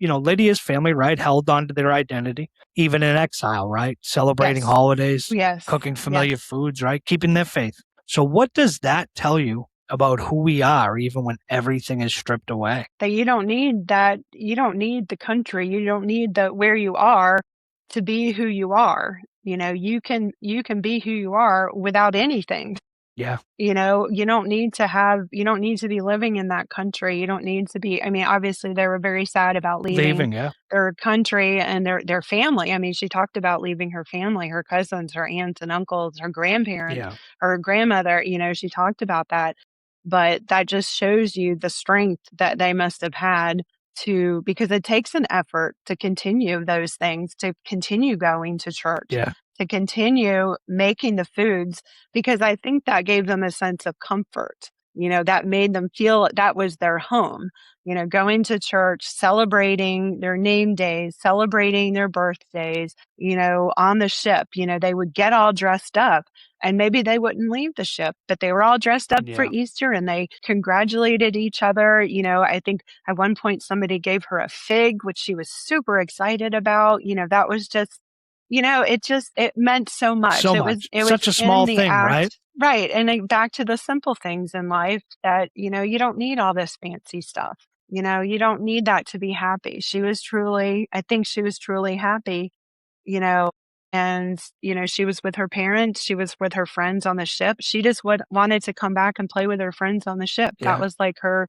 Lydia's family, right, held on to their identity, even in exile, right? Celebrating holidays, cooking familiar foods, right? Keeping their faith. So what does that tell you about who we are, even when everything is stripped away? That you don't need that. You don't need the country. You don't need where you are to be who you are. You can be who you are without anything. Yeah. You don't need to be living in that country. You don't need to be, I mean, obviously they were very sad about leaving their country and their family. I mean, she talked about leaving her family, her cousins, her aunts and uncles, her grandparents, her grandmother, she talked about that. But that just shows you the strength that they must have had because it takes an effort to continue those things, to continue going to church, to continue making the foods, because I think that gave them a sense of comfort, that made them feel that was their home, going to church, celebrating their name days, celebrating their birthdays, on the ship, they would get all dressed up. And maybe they wouldn't leave the ship, but they were all dressed up for Easter and they congratulated each other. I think at one point somebody gave her a fig, which she was super excited about. That was just, it meant so much. So it much. was Such a small thing, act, right? Right. And back to the simple things in life that, you don't need all this fancy stuff. You don't need that to be happy. I think she was truly happy, and, she was with her parents, she was with her friends on the ship. She just wanted to come back and play with her friends on the ship. Yeah. That was like her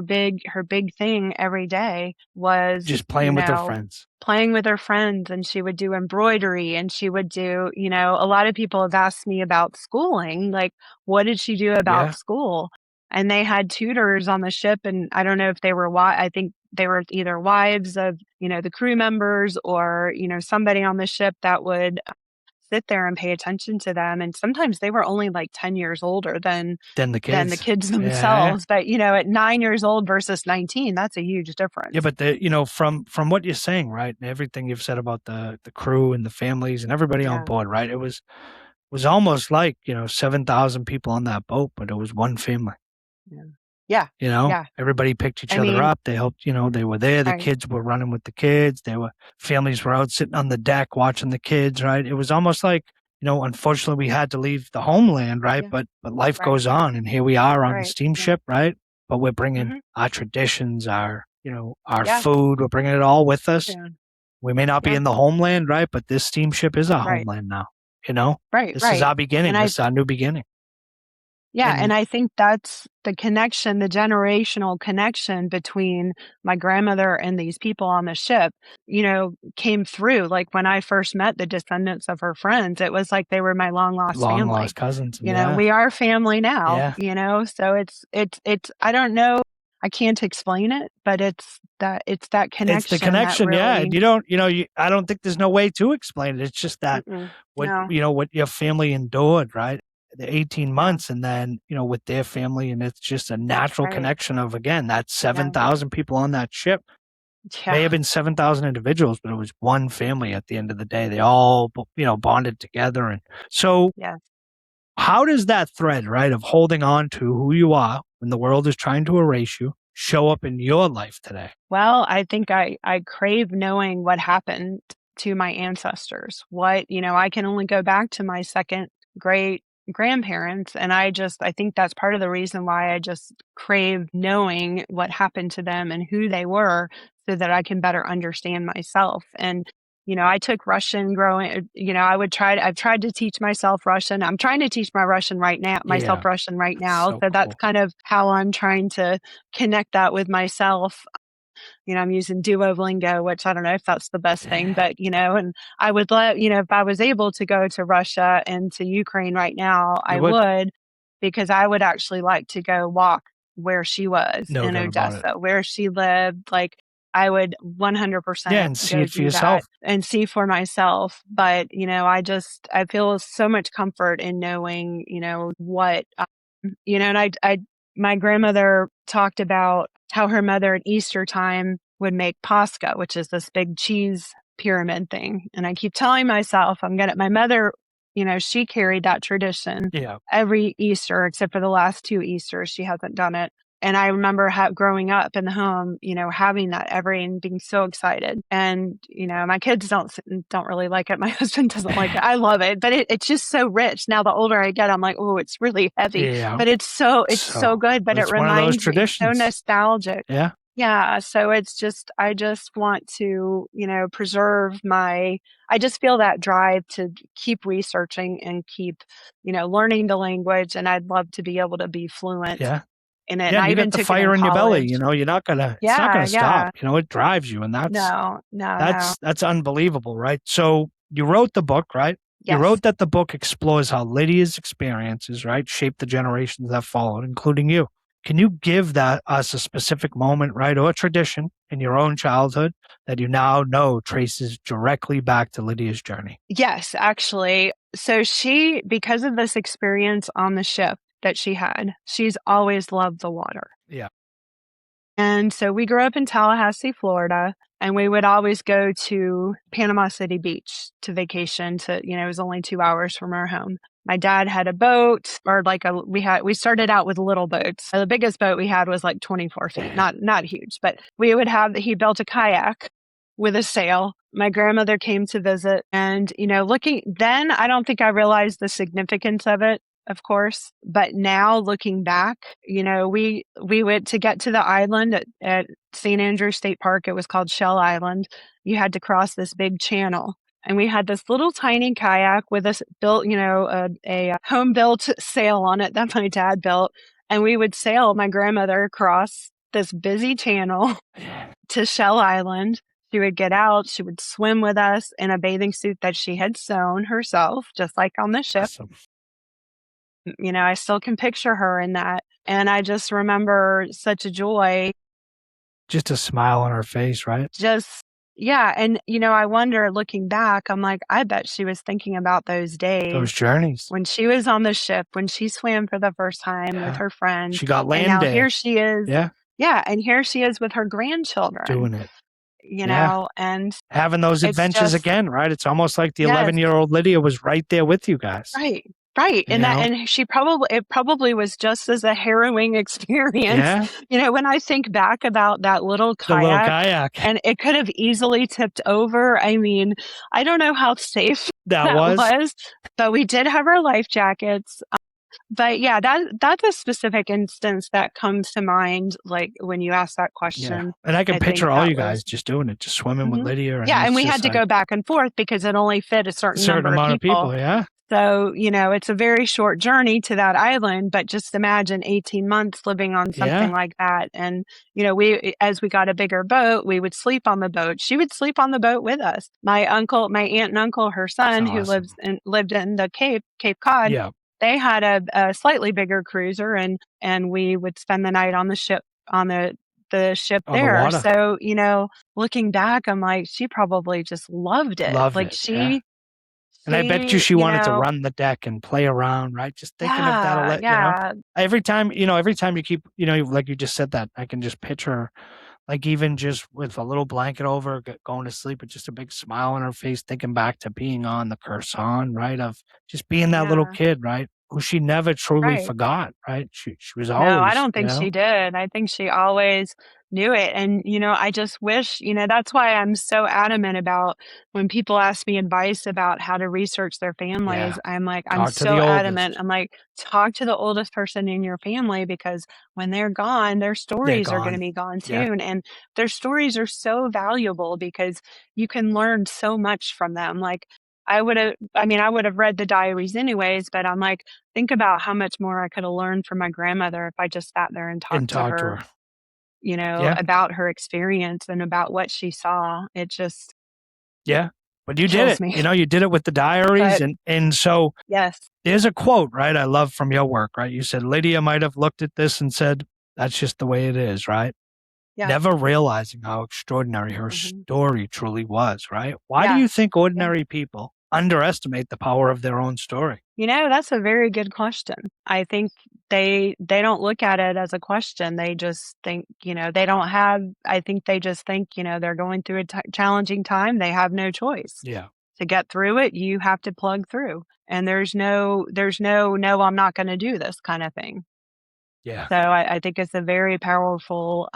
big thing every day was just playing with her friends. Playing with her friends, and she would do embroidery, and she would do, a lot of people have asked me about schooling, like, what did she do about school? And they had tutors on the ship, and I don't know if they were I think they were either wives of, the crew members or, somebody on the ship that would sit there and pay attention to them. And sometimes they were only like 10 years older than the kids themselves. But, at 9 years old versus 19, that's a huge difference. Yeah, but from what you're saying, right, and everything you've said about the crew and the families and everybody on board, right, it was almost like, 7,000 people on that boat, but it was one family. Yeah. Everybody picked each other up. They helped, they were there. The kids were running with the kids. Families were out sitting on the deck watching the kids, right? It was almost like, unfortunately we had to leave the homeland, right? But life goes on, and here we are on the steamship, right? But we're bringing our traditions, our food, we're bringing it all with us. Yeah. We may not be in the homeland, right? But this steamship is our homeland now, This is our beginning. This is our new beginning. Yeah, and I think that's the connection, the generational connection between my grandmother and these people on the ship, came through. Like when I first met the descendants of her friends, it was like they were my long lost cousins. We are family now, so it's I don't know. I can't explain it, but it's that connection. It's the connection, really, I don't think there's no way to explain it. It's just that what your family endured, right? The 18 months, and then, with their family, and it's just a natural connection of, again, that 7,000 people on that ship. May have been 7,000 individuals, but it was one family at the end of the day. They all, bonded together. And so how does that thread, right, of holding on to who you are when the world is trying to erase you, show up in your life today? Well, I think I crave knowing what happened to my ancestors. I can only go back to my second great grandparents. And I think that's part of the reason why I just crave knowing what happened to them and who they were so that I can better understand myself. And I took Russian growing, I've tried to teach myself Russian. I'm trying to teach myself Russian right now. So So that's cool. kind of how I'm trying to connect that with myself. I'm using Duolingo, which I don't know if that's the best thing, but, and I would if I was able to go to Russia and to Ukraine right now, You I would? would, because I would actually like to go walk where she was No in doubt about it. Odessa, where she lived. Like, I would 100% Yeah, and see go it for do yourself. that and see for myself. But, I feel so much comfort in knowing, what, and my grandmother talked about how her mother at Easter time would make Pascha, which is this big cheese pyramid thing. And I keep telling myself, my mother, she carried that tradition Yeah. every Easter, except for the last 2 Easters. She hasn't done it. And I remember growing up in the home, having that and being so excited. And, my kids don't really like it. My husband doesn't like it. I love it, but it's just so rich. Now, the older I get, I'm like, oh, it's really heavy, Yeah. but it's so good. But it it's one of those reminds me, it's so traditions. nostalgic. Yeah. Yeah. So I just want to, preserve I just feel that drive to keep researching and keep, learning the language. And I'd love to be able to be fluent Yeah. in it. Yeah, And I you even got the took it in fire in your belly, college. you're not gonna, it's not Yeah, gonna yeah. stop. It drives you, and No. that's unbelievable, right? So you wrote the book, right? You Yes. wrote that the book explores how Lydia's experiences, right, shaped the generations that followed, including you. Can you give us a specific moment, right, or a tradition in your own childhood that you now know traces directly back to Lydia's journey? Yes, actually. So because of this experience on the ship that she had, she's always loved the water. Yeah. And so we grew up in Tallahassee, Florida, and we would always go to Panama City Beach to vacation it was only 2 hours from our home. My dad had a boat, or we started out with little boats. The biggest boat we had was like 24 feet, not huge, but he built a kayak with a sail. My grandmother came to visit, and, then I don't think I realized the significance of it, of course, but now looking back, we went to get to the island at St. Andrews State Park. It was called Shell Island. You had to cross this big channel. And we had this little tiny kayak with a home built sail on it that my dad built. And we would sail my grandmother across this busy channel to Shell Island. She would get out, she would swim with us in a bathing suit that she had sewn herself, just like on the ship. Awesome. I still can picture her in that. And I just remember such a joy. Just a smile on her face, right? Yeah. And, I wonder, looking back, I'm like, I bet she was thinking about those days. Those journeys. When she was on the ship, when she swam for the first time with her friends. She got land and now day. here she is. Yeah. Yeah. And here she is with her grandchildren. Doing it. And having those adventures again, right? It's almost like the 11-year-old Lydia was right there with you guys. Right. And it probably was just as a harrowing experience. Yeah. When I think back about that little kayak, and it could have easily tipped over. I mean, I don't know how safe that was, but we did have our life jackets. But yeah, that's a specific instance that comes to mind, like when you ask that question. Yeah. And I can picture all you guys just doing it, just swimming with Lydia. And we had to go back and forth because it only fit a certain amount of people. Yeah. So, it's a very short journey to that island, but just imagine 18 months living on something like that. And, as we got a bigger boat, we would sleep on the boat. She would sleep on the boat with us. My aunt and uncle, her son, who lived in the Cape Cod, they had a slightly bigger cruiser, and we would spend the night on the ship, the ship there. So, looking back, I'm like, she probably just loved it. And I bet she wanted to run the deck and play around, right? Just thinking of that, every time you keep, like you just said that, I can just picture, like, even just with a little blanket over, going to sleep with just a big smile on her face, thinking back to being on the Curson, right? Of just being that little kid, right? who she never truly Right. forgot, right? She was No, I always, don't think she did. I think she always knew it. And, I just wish, that's why I'm so adamant about when people ask me advice about how to research their families. Yeah. I'm like, I'm Talk to the so adamant. oldest. I'm like, talk to the oldest person in your family, because when they're gone, their They're stories are going to gone. be gone too. Yeah. And their stories are so valuable because you can learn so much from them. Like, I would have read the diaries anyways, but I'm like, think about how much more I could have learned from my grandmother if I just sat there and And talked to talk to her, her. Yeah. about her experience and about what she saw. It just Yeah. But you did kills it. me. You did it with the diaries. But And so yes, there's a quote, right? I love from your work, right? You said Lydia might have looked at this and said, that's just the way it is, right? yeah, Never realizing how extraordinary her mhm, story truly was, right? Why do yeah, you think yeah. ordinary people underestimate the power of their own story? That's a very good question. I think they don't look at it as a question. They just think, they don't have. I think they just think, they're going through a challenging time. They have no choice. Yeah. To get through it, you have to plug through. And no, I'm not going to do this kind of thing. Yeah. So I think it's a very powerful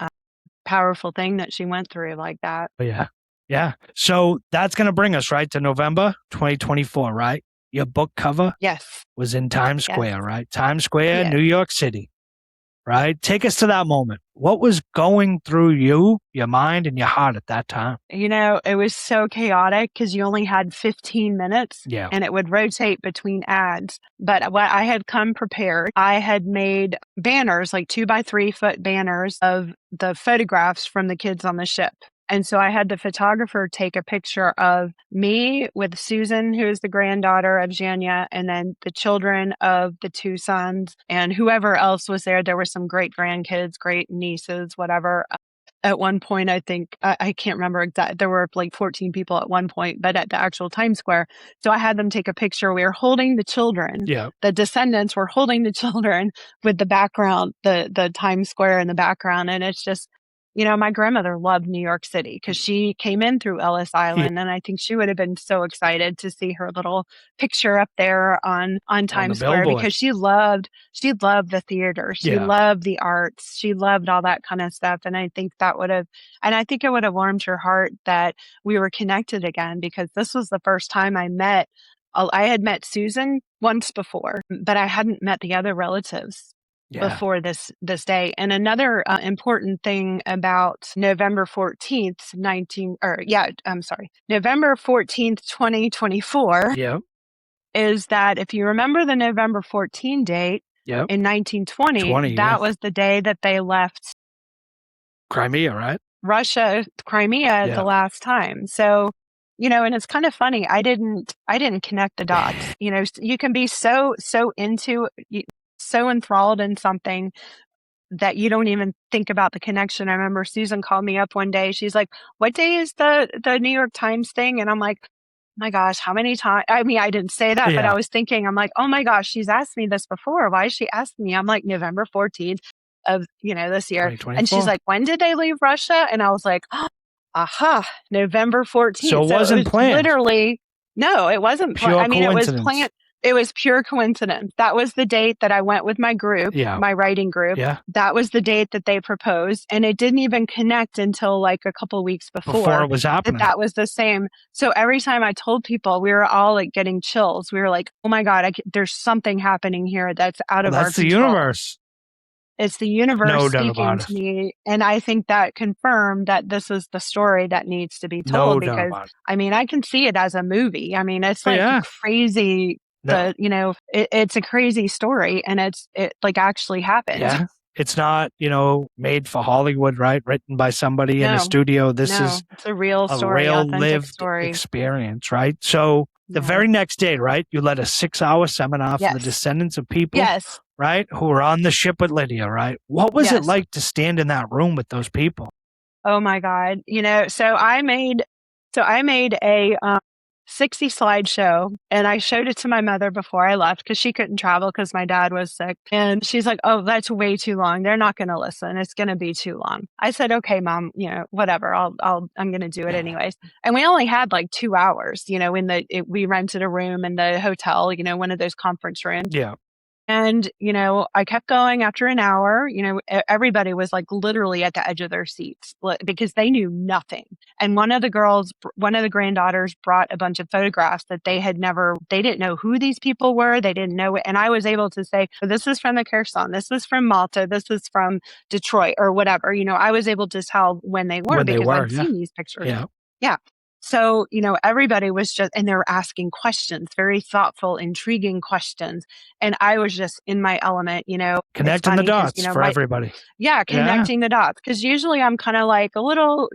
thing that she went through like that. But yeah. Yeah. So that's going to bring us right to November 2024, right? Your book cover Yes. was in Times Yes. Square, right? Times Square, Yes. New York City, right? Take us to that moment. What was going through you, your mind, and your heart at that time? It was so chaotic because you only had 15 minutes. Yeah. And it would rotate between ads. But what I had come prepared, I had made banners, like 2 by 3 foot banners of the photographs from the kids on the ship. And so I had the photographer take a picture of me with Susan, who is the granddaughter of Janya, and then the children of the 2 sons and whoever else was there. There were some great grandkids, great nieces, whatever. At one point, I think, I can't remember exactly, there were like 14 people at one point, but at the actual Times Square. So I had them take a picture. We were holding the children. Yeah. The descendants were holding the children with the background, the Times Square in the background. And it's just, my grandmother loved New York City because she came in through Ellis Island. And I think she would have been so excited to see her little picture up there on Times Square billboard. because she loved the theater. She Yeah. loved the arts. She loved all that kind of stuff. And I think it would have warmed her heart that we were connected again, because this was the first time I had met Susan once before, but I hadn't met the other relatives before this day. And another important thing about November 14th, November 14th, 2024, Yeah. is that if you remember the November 14 date Yep. in 1920, that was the day that they left Crimea, right? Crimea Yeah. the last time. So, and it's kind of funny. I didn't connect the dots. You can be so enthralled in something that you don't even think about the connection. I remember Susan called me up one day. She's like, "What day is the New York Times thing?" And I'm like, my gosh, how many times? I mean, I didn't say that, but I was thinking, I'm like, oh my gosh, she's asked me this before. Why is she asking me? I'm like, November 14th of, this year. And she's like, when did they leave Russia? And I was like, aha, November 14th. So it wasn't planned. Literally, no, it wasn't planned. It was planned. It was pure coincidence. That was the date that I went with my group, my writing group. Yeah. That was the date that they proposed. And it didn't even connect until like a couple weeks before it was happening. That was the same. So every time I told people, we were all like getting chills. We were like, oh my God, there's something happening here that's out of our control. That's the universe. It's the universe speaking to me. And I think that confirmed that this is the story that needs to be told, because I mean, I can see it as a movie. I mean, it's like crazy. It's a crazy story, and it like actually happened. Yeah. It's not, made for Hollywood, right? Written by somebody in a studio. It's a real story, a real authentic lived story. experience, right? So the very next day, right, you led a 6-hour seminar for the descendants of people, right, who were on the ship with Lydia, right? What was it like to stand in that room with those people? Oh my God. So I made a 60 slideshow, and I showed it to my mother before I left because she couldn't travel because my dad was sick. And she's like, "Oh, that's way too long. They're not going to listen. It's going to be too long." I said, "Okay, Mom, whatever. I'm going to do it anyways." And we only had like 2 hours, we rented a room in the hotel, one of those conference rooms. Yeah. And, I kept going after an hour. Everybody was like literally at the edge of their seats because they knew nothing. And one of the granddaughters brought a bunch of photographs that they didn't know who these people were. They didn't know it. And I was able to say, this is from the Kherson, this is from Malta, this is from Detroit or whatever. I was able to tell when they were because I'd seen these pictures. Yeah. Yeah. So, everybody was and they were asking questions, very thoughtful, intriguing questions. And I was just in my element, Connecting the dots for everybody. Yeah, connecting the dots. Because usually I'm kind of like a little,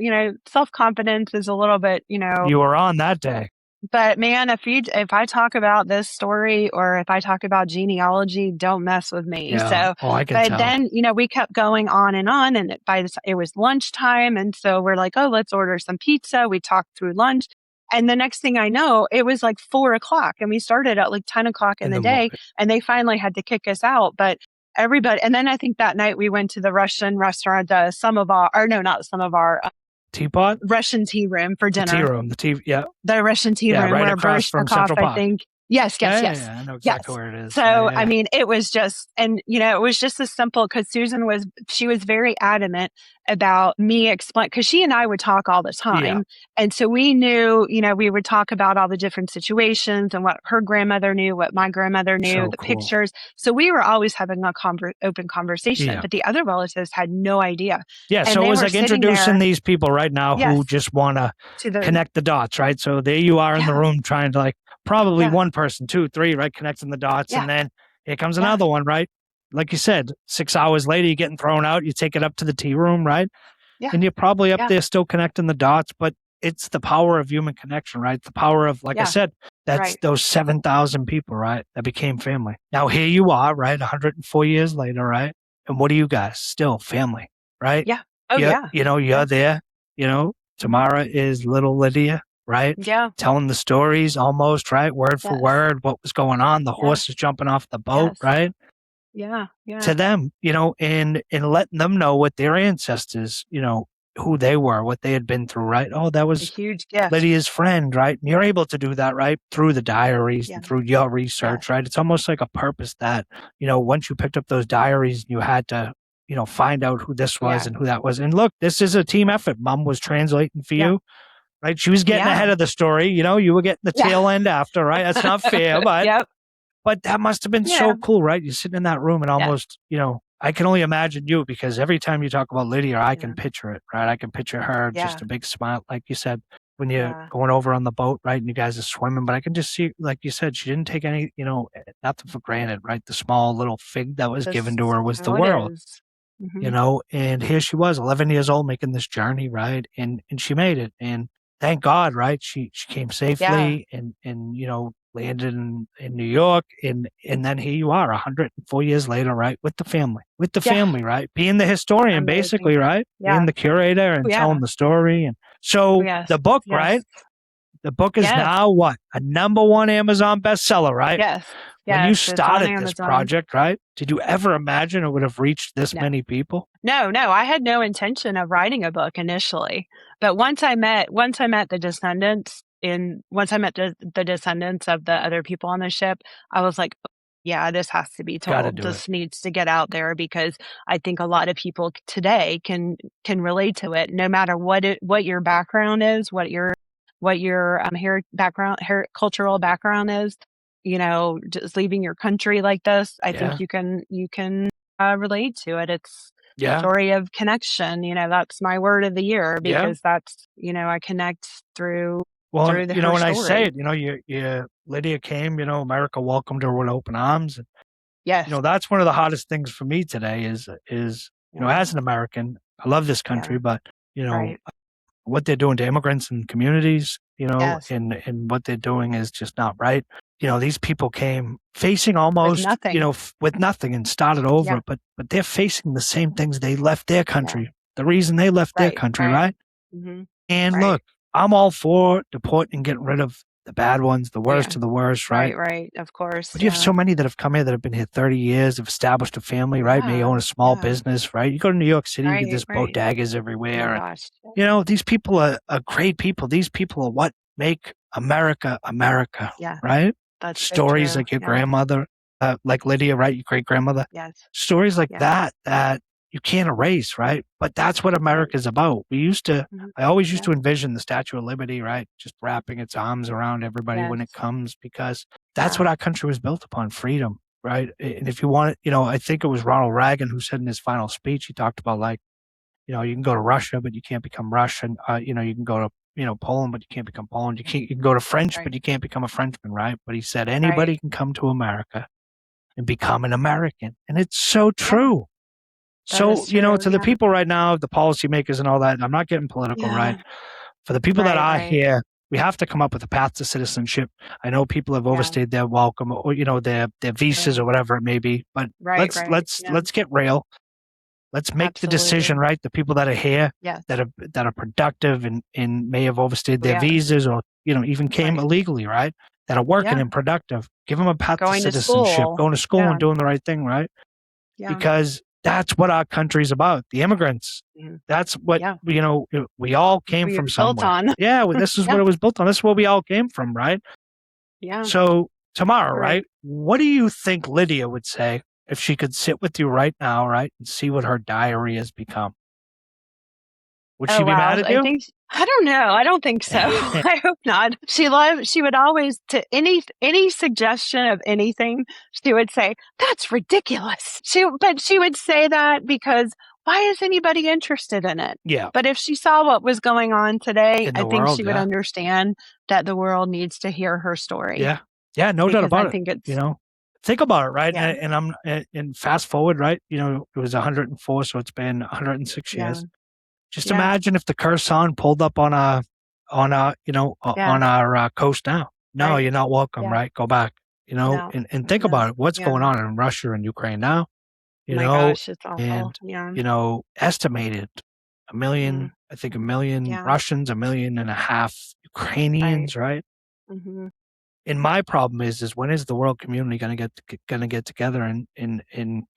self-confidence is a little bit, You were on that day. But man, if I talk about this story or if I talk about genealogy, don't mess with me. Yeah. So, I can but tell. then, we kept going on, and it was lunchtime. And so we're like, oh, let's order some pizza. We talked through lunch. And the next thing I know, it was like 4:00 and we started at like 10:00 in the day morning. and they finally had to kick us out. But everybody, and then I think that night we went to the Russian restaurant, Teapot? Russian tea room for dinner. The tea room. The Russian tea room right where across from Baryshnikov, Central Park. I think. Yes. Yeah, I know exactly where it is. So, Yeah. I mean, it was just, and, it was just as simple because Susan was very adamant about me explain, because she and I would talk all the time. Yeah. And so we knew, we would talk about all the different situations and what her grandmother knew, what my grandmother knew, So the cool. pictures. So we were always having a open conversation, Yeah. but the other relatives had no idea. Yeah, And so they it was were like sitting introducing there- these people right now who Yes. just want to to the connect the dots, right? So there you are in the Yeah. room trying to like probably Yeah. one person, 2, 3, right? Connecting the dots. Yeah. And then here comes Yeah. another one, right? Like you said, 6 hours later, you're getting thrown out. You take it up to the tea room, right? Yeah. And you're probably up Yeah. there still connecting the dots, but it's the power of human connection, right? The power of, like I Yeah. said, that's Right. those 7,000 people, right? That became family. Now here you are, right? 104 years later, right? And what are you guys? Still family, right? Yeah. Oh, You're- yeah. You're Yeah. there, Tamara is little Lydia, right? Yeah. Telling the stories almost, right? Word for Yes. word, what was going on. The Yeah. horse is jumping off the boat, Yes. right? Yeah. Yeah. To them, and letting them know what their ancestors, who they were, what they had been through, right? Oh, that A was huge gift. Lydia's friend, right? And you're able to do that, right? Through the diaries Yeah. and through your research, right? It's almost like a purpose that, once you picked up those diaries, you had to, find out who this was Yeah. and who that was. And look, this is a team effort. Mom was translating for Yeah. you, right? She was getting Yeah. ahead of the story. You were getting the Yeah. tail end after, right? That's not fair, but Yep. but that must have been Yeah. so cool, right? You're sitting in that room and almost, I can only imagine you because every time you talk about Lydia, I can picture it, right? I can picture her, just Yeah. a big smile, like you said, when you're Yeah. going over on the boat, right? And you guys are swimming, but I can just see, like you said, she didn't take any, nothing for granted, right? The small little fig that was given to her was the So it world, is. Mhm. and here she was, 11 years old, making this journey, right? And she made it. And thank God, right? She came safely and landed in New York. And then here you are 104 years later, right? With the family, right? Being the historian, Amazing. basically, right? Yeah. Being the curator and Yeah. telling the story. And so Yes. the book, Yes. right? The book is Yes. now what? A #1 Amazon bestseller, right? Yes. When Yes. you it's on started this Amazon. project, right? Did you ever imagine it would have reached this No. many people? No, I had no intention of writing a book initially. But once I met the descendants the descendants of the other people on the ship, I was like, yeah, this has to be Gotta told. do This needs to get out there because I think a lot of people today can relate to it, no matter what your background is, what your cultural background is. Just leaving your country like this, I think you can relate to it. It's a story of connection. That's my word of the year because that's I connect through. Well, her when I say it, Lydia came, America welcomed her with open arms. And, Yes. that's one of the hardest things for me today is, as an American, I love this country, but, Right. what they're doing to immigrants and communities, Yes. and what they're doing is just not right. These people came facing almost, nothing. with nothing and started over, Yeah. but they're facing the same things they left their country. The reason they left their Right, country, right. right? Mhm. And Right. look, I'm all for deporting and getting rid of the bad ones, the worst Yeah. of the worst, right? Right. Of course. But you have so many that have come here that have been here 30 years, have established a family, right? May Yeah, own a small yeah. business, right? You go to New York City, you Right, get this right. bodegas Oh everywhere. my And, gosh. these people are great people. These people are what make America, America, Yeah. right? That's so Stories true. like your Yeah. grandmother. like Lydia, right? Your great grandmother. Yes. Stories like Yes. that you can't erase, right? But that's what America's about. I always used to envision the Statue of Liberty, right? Just wrapping its arms around everybody when it Yes. comes, because that's Yeah. what our country was built upon, freedom, right? And if you want it, I think it was Ronald Reagan who said in his final speech, he talked about like, you can go to Russia, but you can't become Russian. You can go to, Poland, but you can't become Poland. You can go to French, Right. but you can't become a Frenchman, right? But he said anybody can come to America and become an American. And it's so true. So, is true, to the people right now, the policymakers and all that, I'm not getting political, right? For the people that are here, we have to come up with a path to citizenship. I know people have overstayed their welcome or, their visas or whatever it may be, but let's get real. Let's make the decision, right? The people that are here, that are productive and may have overstayed their visas or, even came illegally, right? That are working and productive. Give them a path to citizenship, going to school and doing the right thing, right? Yeah. Because that's what our country's about. The immigrants. That's what, we all came from somewhere. On. Yeah, this is what it was built on. This is where we all came from, right? Yeah. So, Tamara, right? What do you think Lydia would say if she could sit with you right now, right, and see what her diary has become? Would she be mad at you? I don't know. I don't think so. I hope not. She would always, to any suggestion of anything, she would say, that's ridiculous. But she would say that because why is anybody interested in it? Yeah. But if she saw what was going on today, In the I think world, she would understand that the world needs to hear her story. Yeah. Yeah, no doubt about I think it. it's, think about it, right? And fast forward, right? It was 104, so it's been 106 years. Just imagine if the Kherson pulled up on our coast now. No, you're not welcome, right? Go back, and think about it. What's going on in Russia and Ukraine now? My gosh, it's awful. And, estimated a million, I think 1 million Russians, 1.5 million Ukrainians, right? Mm-hmm. And my problem is when is the world community going to get together and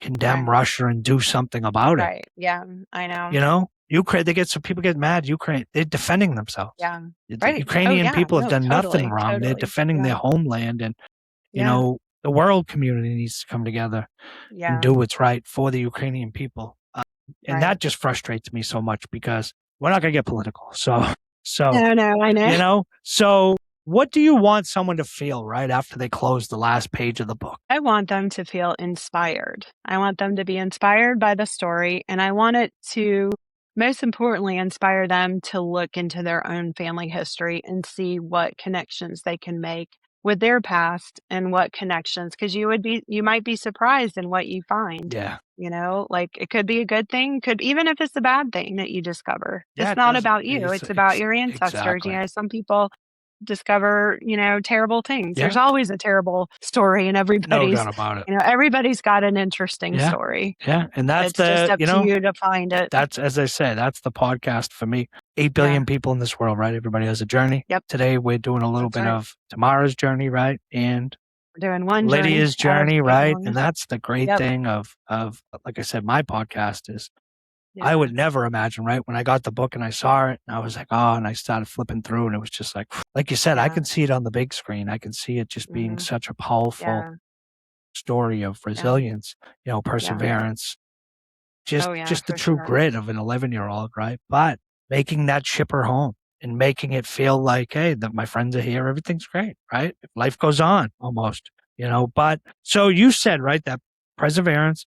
condemn Russia and do something about it? Right. Yeah, I know. Ukraine, people get mad. Ukraine, they're defending themselves. Yeah. The Ukrainian people have done nothing wrong. They're defending their homeland, and the world community needs to come together and do what's right for the Ukrainian people. And that just frustrates me so much because we're not going to get political. So I know. So what do you want someone to feel right after they close the last page of the book? I want them to feel inspired. I want them to be inspired by the story, and I want it to, most importantly, inspire them to look into their own family history and see what connections they can make with their past and what connections, because you might be surprised in what you find. Yeah. Like it could be a good thing, even if it's a bad thing that you discover. Yeah, it's not about you. It's about your ancestors. Exactly. Some people discover, terrible things. Yeah. There's always a terrible story in everybody's. No doubt about it. Everybody's got an interesting story. Yeah, and that's It's just up to you to find it. That's, as I say, that's the podcast for me. 8 billion people in this world, right? Everybody has a journey. Yep. Today we're doing a little bit of Tamara's journey, right? And we're doing one Lydia's journey, right? One. And that's the great thing of, like I said, my podcast is I would never imagine, right? When I got the book and I saw it, and I was like, oh, and I started flipping through, and it was just like you said, I can see it on the big screen. I can see it just being such a powerful story of resilience, perseverance, just the true grit of an 11-year-old, right? But making that ship her home and making it feel like, hey, that my friends are here, everything's great, right? Life goes on almost, But so you said, right, that perseverance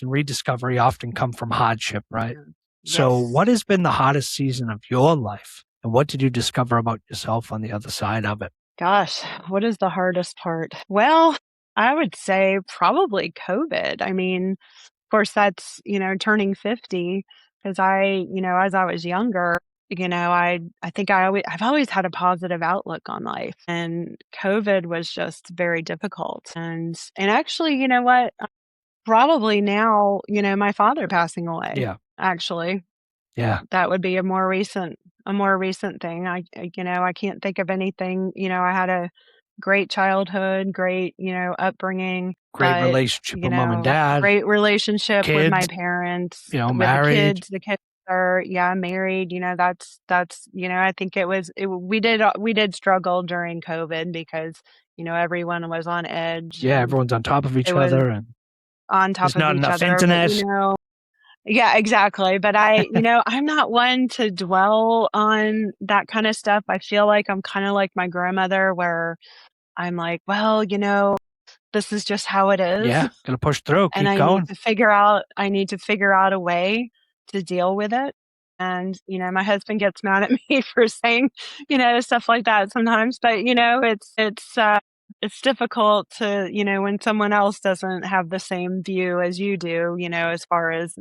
and rediscovery often come from hardship, right? Yes. So what has been the hardest season of your life? And what did you discover about yourself on the other side of it? Gosh, what is the hardest part? Well, I would say probably COVID. I mean, of course, that's, turning 50, because as I was younger, I think I've always had a positive outlook on life, and COVID was just very difficult. And actually, you know what? Probably now, my father passing away. Yeah. Actually. Yeah. That would be a more recent thing. I can't think of anything. I had a great childhood, great, upbringing. Great relationship with mom and dad. Great relationship with my kids, parents. With married. The kids Or yeah, married, that's, I think we did struggle during COVID because, everyone was on edge Yeah, and everyone's on top of it each was other, and on top there's of not each enough other. But, internet. yeah, exactly. But I'm not one to dwell on that kind of stuff. I feel like I'm kind of like my grandmother where I'm like, well, this is just how it is. Yeah, gonna push through, And keep going. I need to figure out a way to deal with it. And, my husband gets mad at me for saying, stuff like that sometimes, but, it's difficult to, when someone else doesn't have the same view as you do, as far as,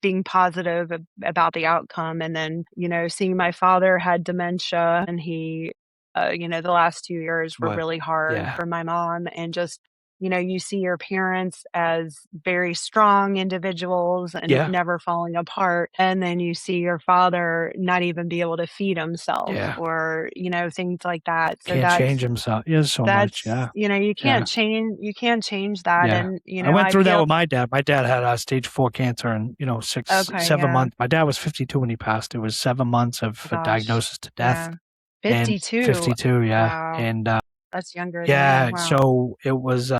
being positive about the outcome. And then, seeing my father had dementia and he, the last 2 years were What? really hard Yeah, for my mom, and just, you see your parents as very strong individuals and yeah, never falling apart. And then you see your father not even be able to feed himself yeah. or, things like that. So Can't change himself. Yeah, so much. Yeah, yeah, you can't change that. yeah. And, I went I through that feel, with my dad. My dad had stage 4 cancer, and six, okay, 7 months. My dad was 52 when he passed. It was 7 months of gosh, diagnosis to death, yeah. and 52. 52. Yeah, Wow. and That's younger than me. yeah. Wow. So it was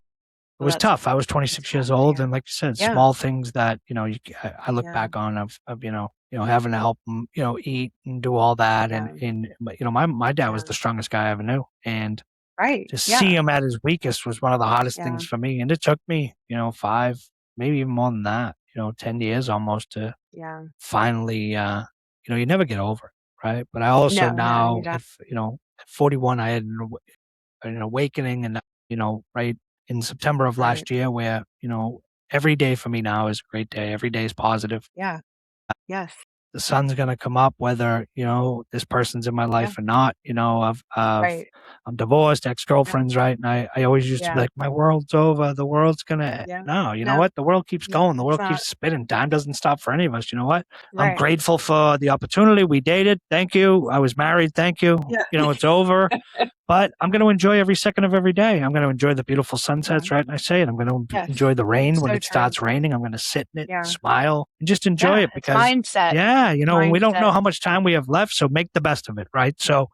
Well, that's, tough. I was that's 26 years tough. old, Yeah. and like you said, Yeah. small things that I look Yeah. back on of having to help him eat and do all that, Yeah. and my dad was Yeah. the strongest guy I ever knew, and Right. to Yeah. see him at his weakest was one of the hardest Yeah. things for me, and it took me 5, maybe even more than that, 10 years almost to Yeah. finally you never get over it, right? But I also No, you now, don't. if at 41, I had an awakening, and right in September of Right. last year, where every day for me now is a great day. Every day is positive. Yeah. Yes. The sun's gonna come up whether this person's in my Yeah. life or not. Right. I'm divorced, Yeah. ex-girlfriends, right? And I always used to be Yeah. like, my world's over, the world's gonna Yeah. no, you know No, what? The world keeps no, going, the it's world not. keeps spinning. Time doesn't stop for any of us. You know what? I'm Right. grateful for the opportunity. We dated, thank you. I was married, thank you. Yeah. It's over. But I'm going to enjoy every second of every day. I'm going to enjoy the beautiful Yeah. sunsets, right? And I say it. I'm going to Yes. enjoy the rain when So it true. starts raining. I'm going to sit in it, Yeah. smile, and just enjoy Yeah. it It's because, mindset. yeah, we don't know Mindset. how much time we have left, so make the best of it, right? So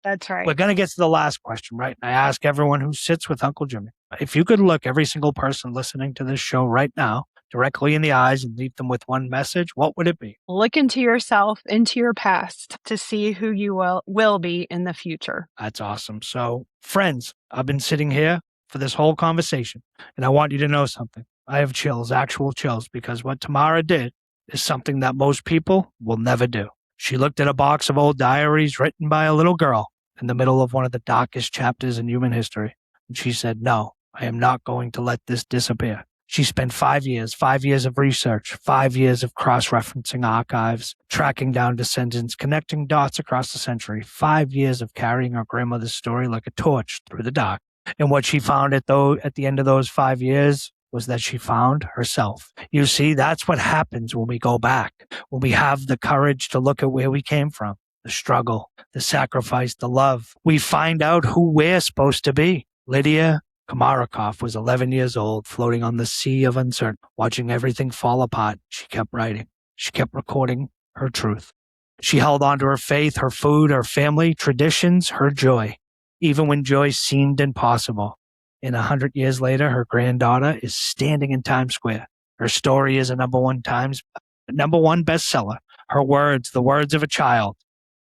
That's we're right. going to get to the last question, right? And I ask everyone who sits with Uncle Jimmy, if you could look every single person listening to this show right now directly in the eyes and leave them with one message, what would it be? Look into yourself, into your past to see who you will be in the future. That's awesome. So, friends, I've been sitting here for this whole conversation, and I want you to know something. I have chills, actual chills, because what Tamara did is something that most people will never do. She looked at a box of old diaries written by a little girl in the middle of one of the darkest chapters in human history, and she said, no, I am not going to let this disappear. She spent 5 years of research, 5 years of cross-referencing archives, tracking down descendants, connecting dots across the century, 5 years of carrying her grandmother's story like a torch through the dark. And what she found at the end of those 5 years was that she found herself. You see, that's what happens when we go back, when we have the courage to look at where we came from, the struggle, the sacrifice, the love. We find out who we're supposed to be. Lydia Komarikoff was 11 years old, floating on the sea of uncertainty, watching everything fall apart. She kept writing. She kept recording her truth. She held on to her faith, her food, her family, traditions, her joy, even when joy seemed impossible. And 100 years later, her granddaughter is standing in Times Square. Her story is a number one bestseller. Her words, the words of a child,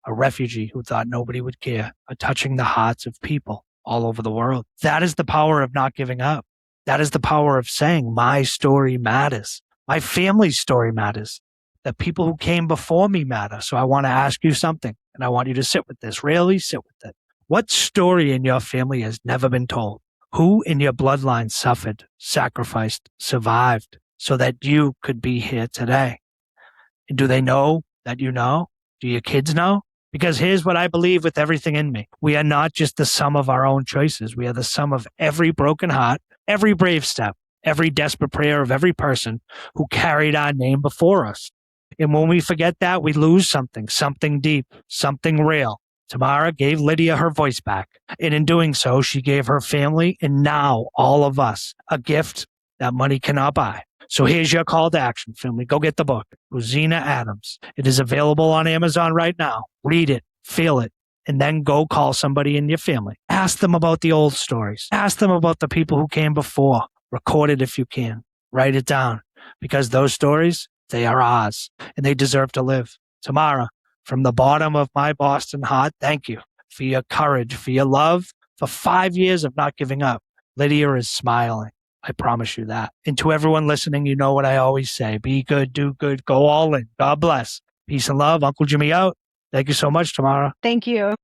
a refugee who thought nobody would care, are touching the hearts of people all over the world. That is the power of not giving up. That is the power of saying, my story matters. My family's story matters. The people who came before me matter. So I want to ask you something, and I want you to sit with this. Really sit with it. What story in your family has never been told? Who in your bloodline suffered, sacrificed, survived so that you could be here today? And do they know that you know? Do your kids know? Because here's what I believe with everything in me. We are not just the sum of our own choices. We are the sum of every broken heart, every brave step, every desperate prayer of every person who carried our name before us. And when we forget that, we lose something deep, something real. Tamara gave Lydia her voice back. And in doing so, she gave her family and now all of us a gift that money cannot buy. So here's your call to action, family. Go get the book, Buzyna Adams. It is available on Amazon right now. Read it, feel it, and then go call somebody in your family. Ask them about the old stories. Ask them about the people who came before. Record it if you can. Write it down, because those stories, they are ours, and they deserve to live. Tamara, from the bottom of my Boston heart, thank you for your courage, for your love, for 5 years of not giving up. Lydia is smiling. I promise you that. And to everyone listening, you know what I always say. Be good, do good, go all in. God bless. Peace and love. Uncle Jimmy out. Thank you so much, Tamara. Thank you.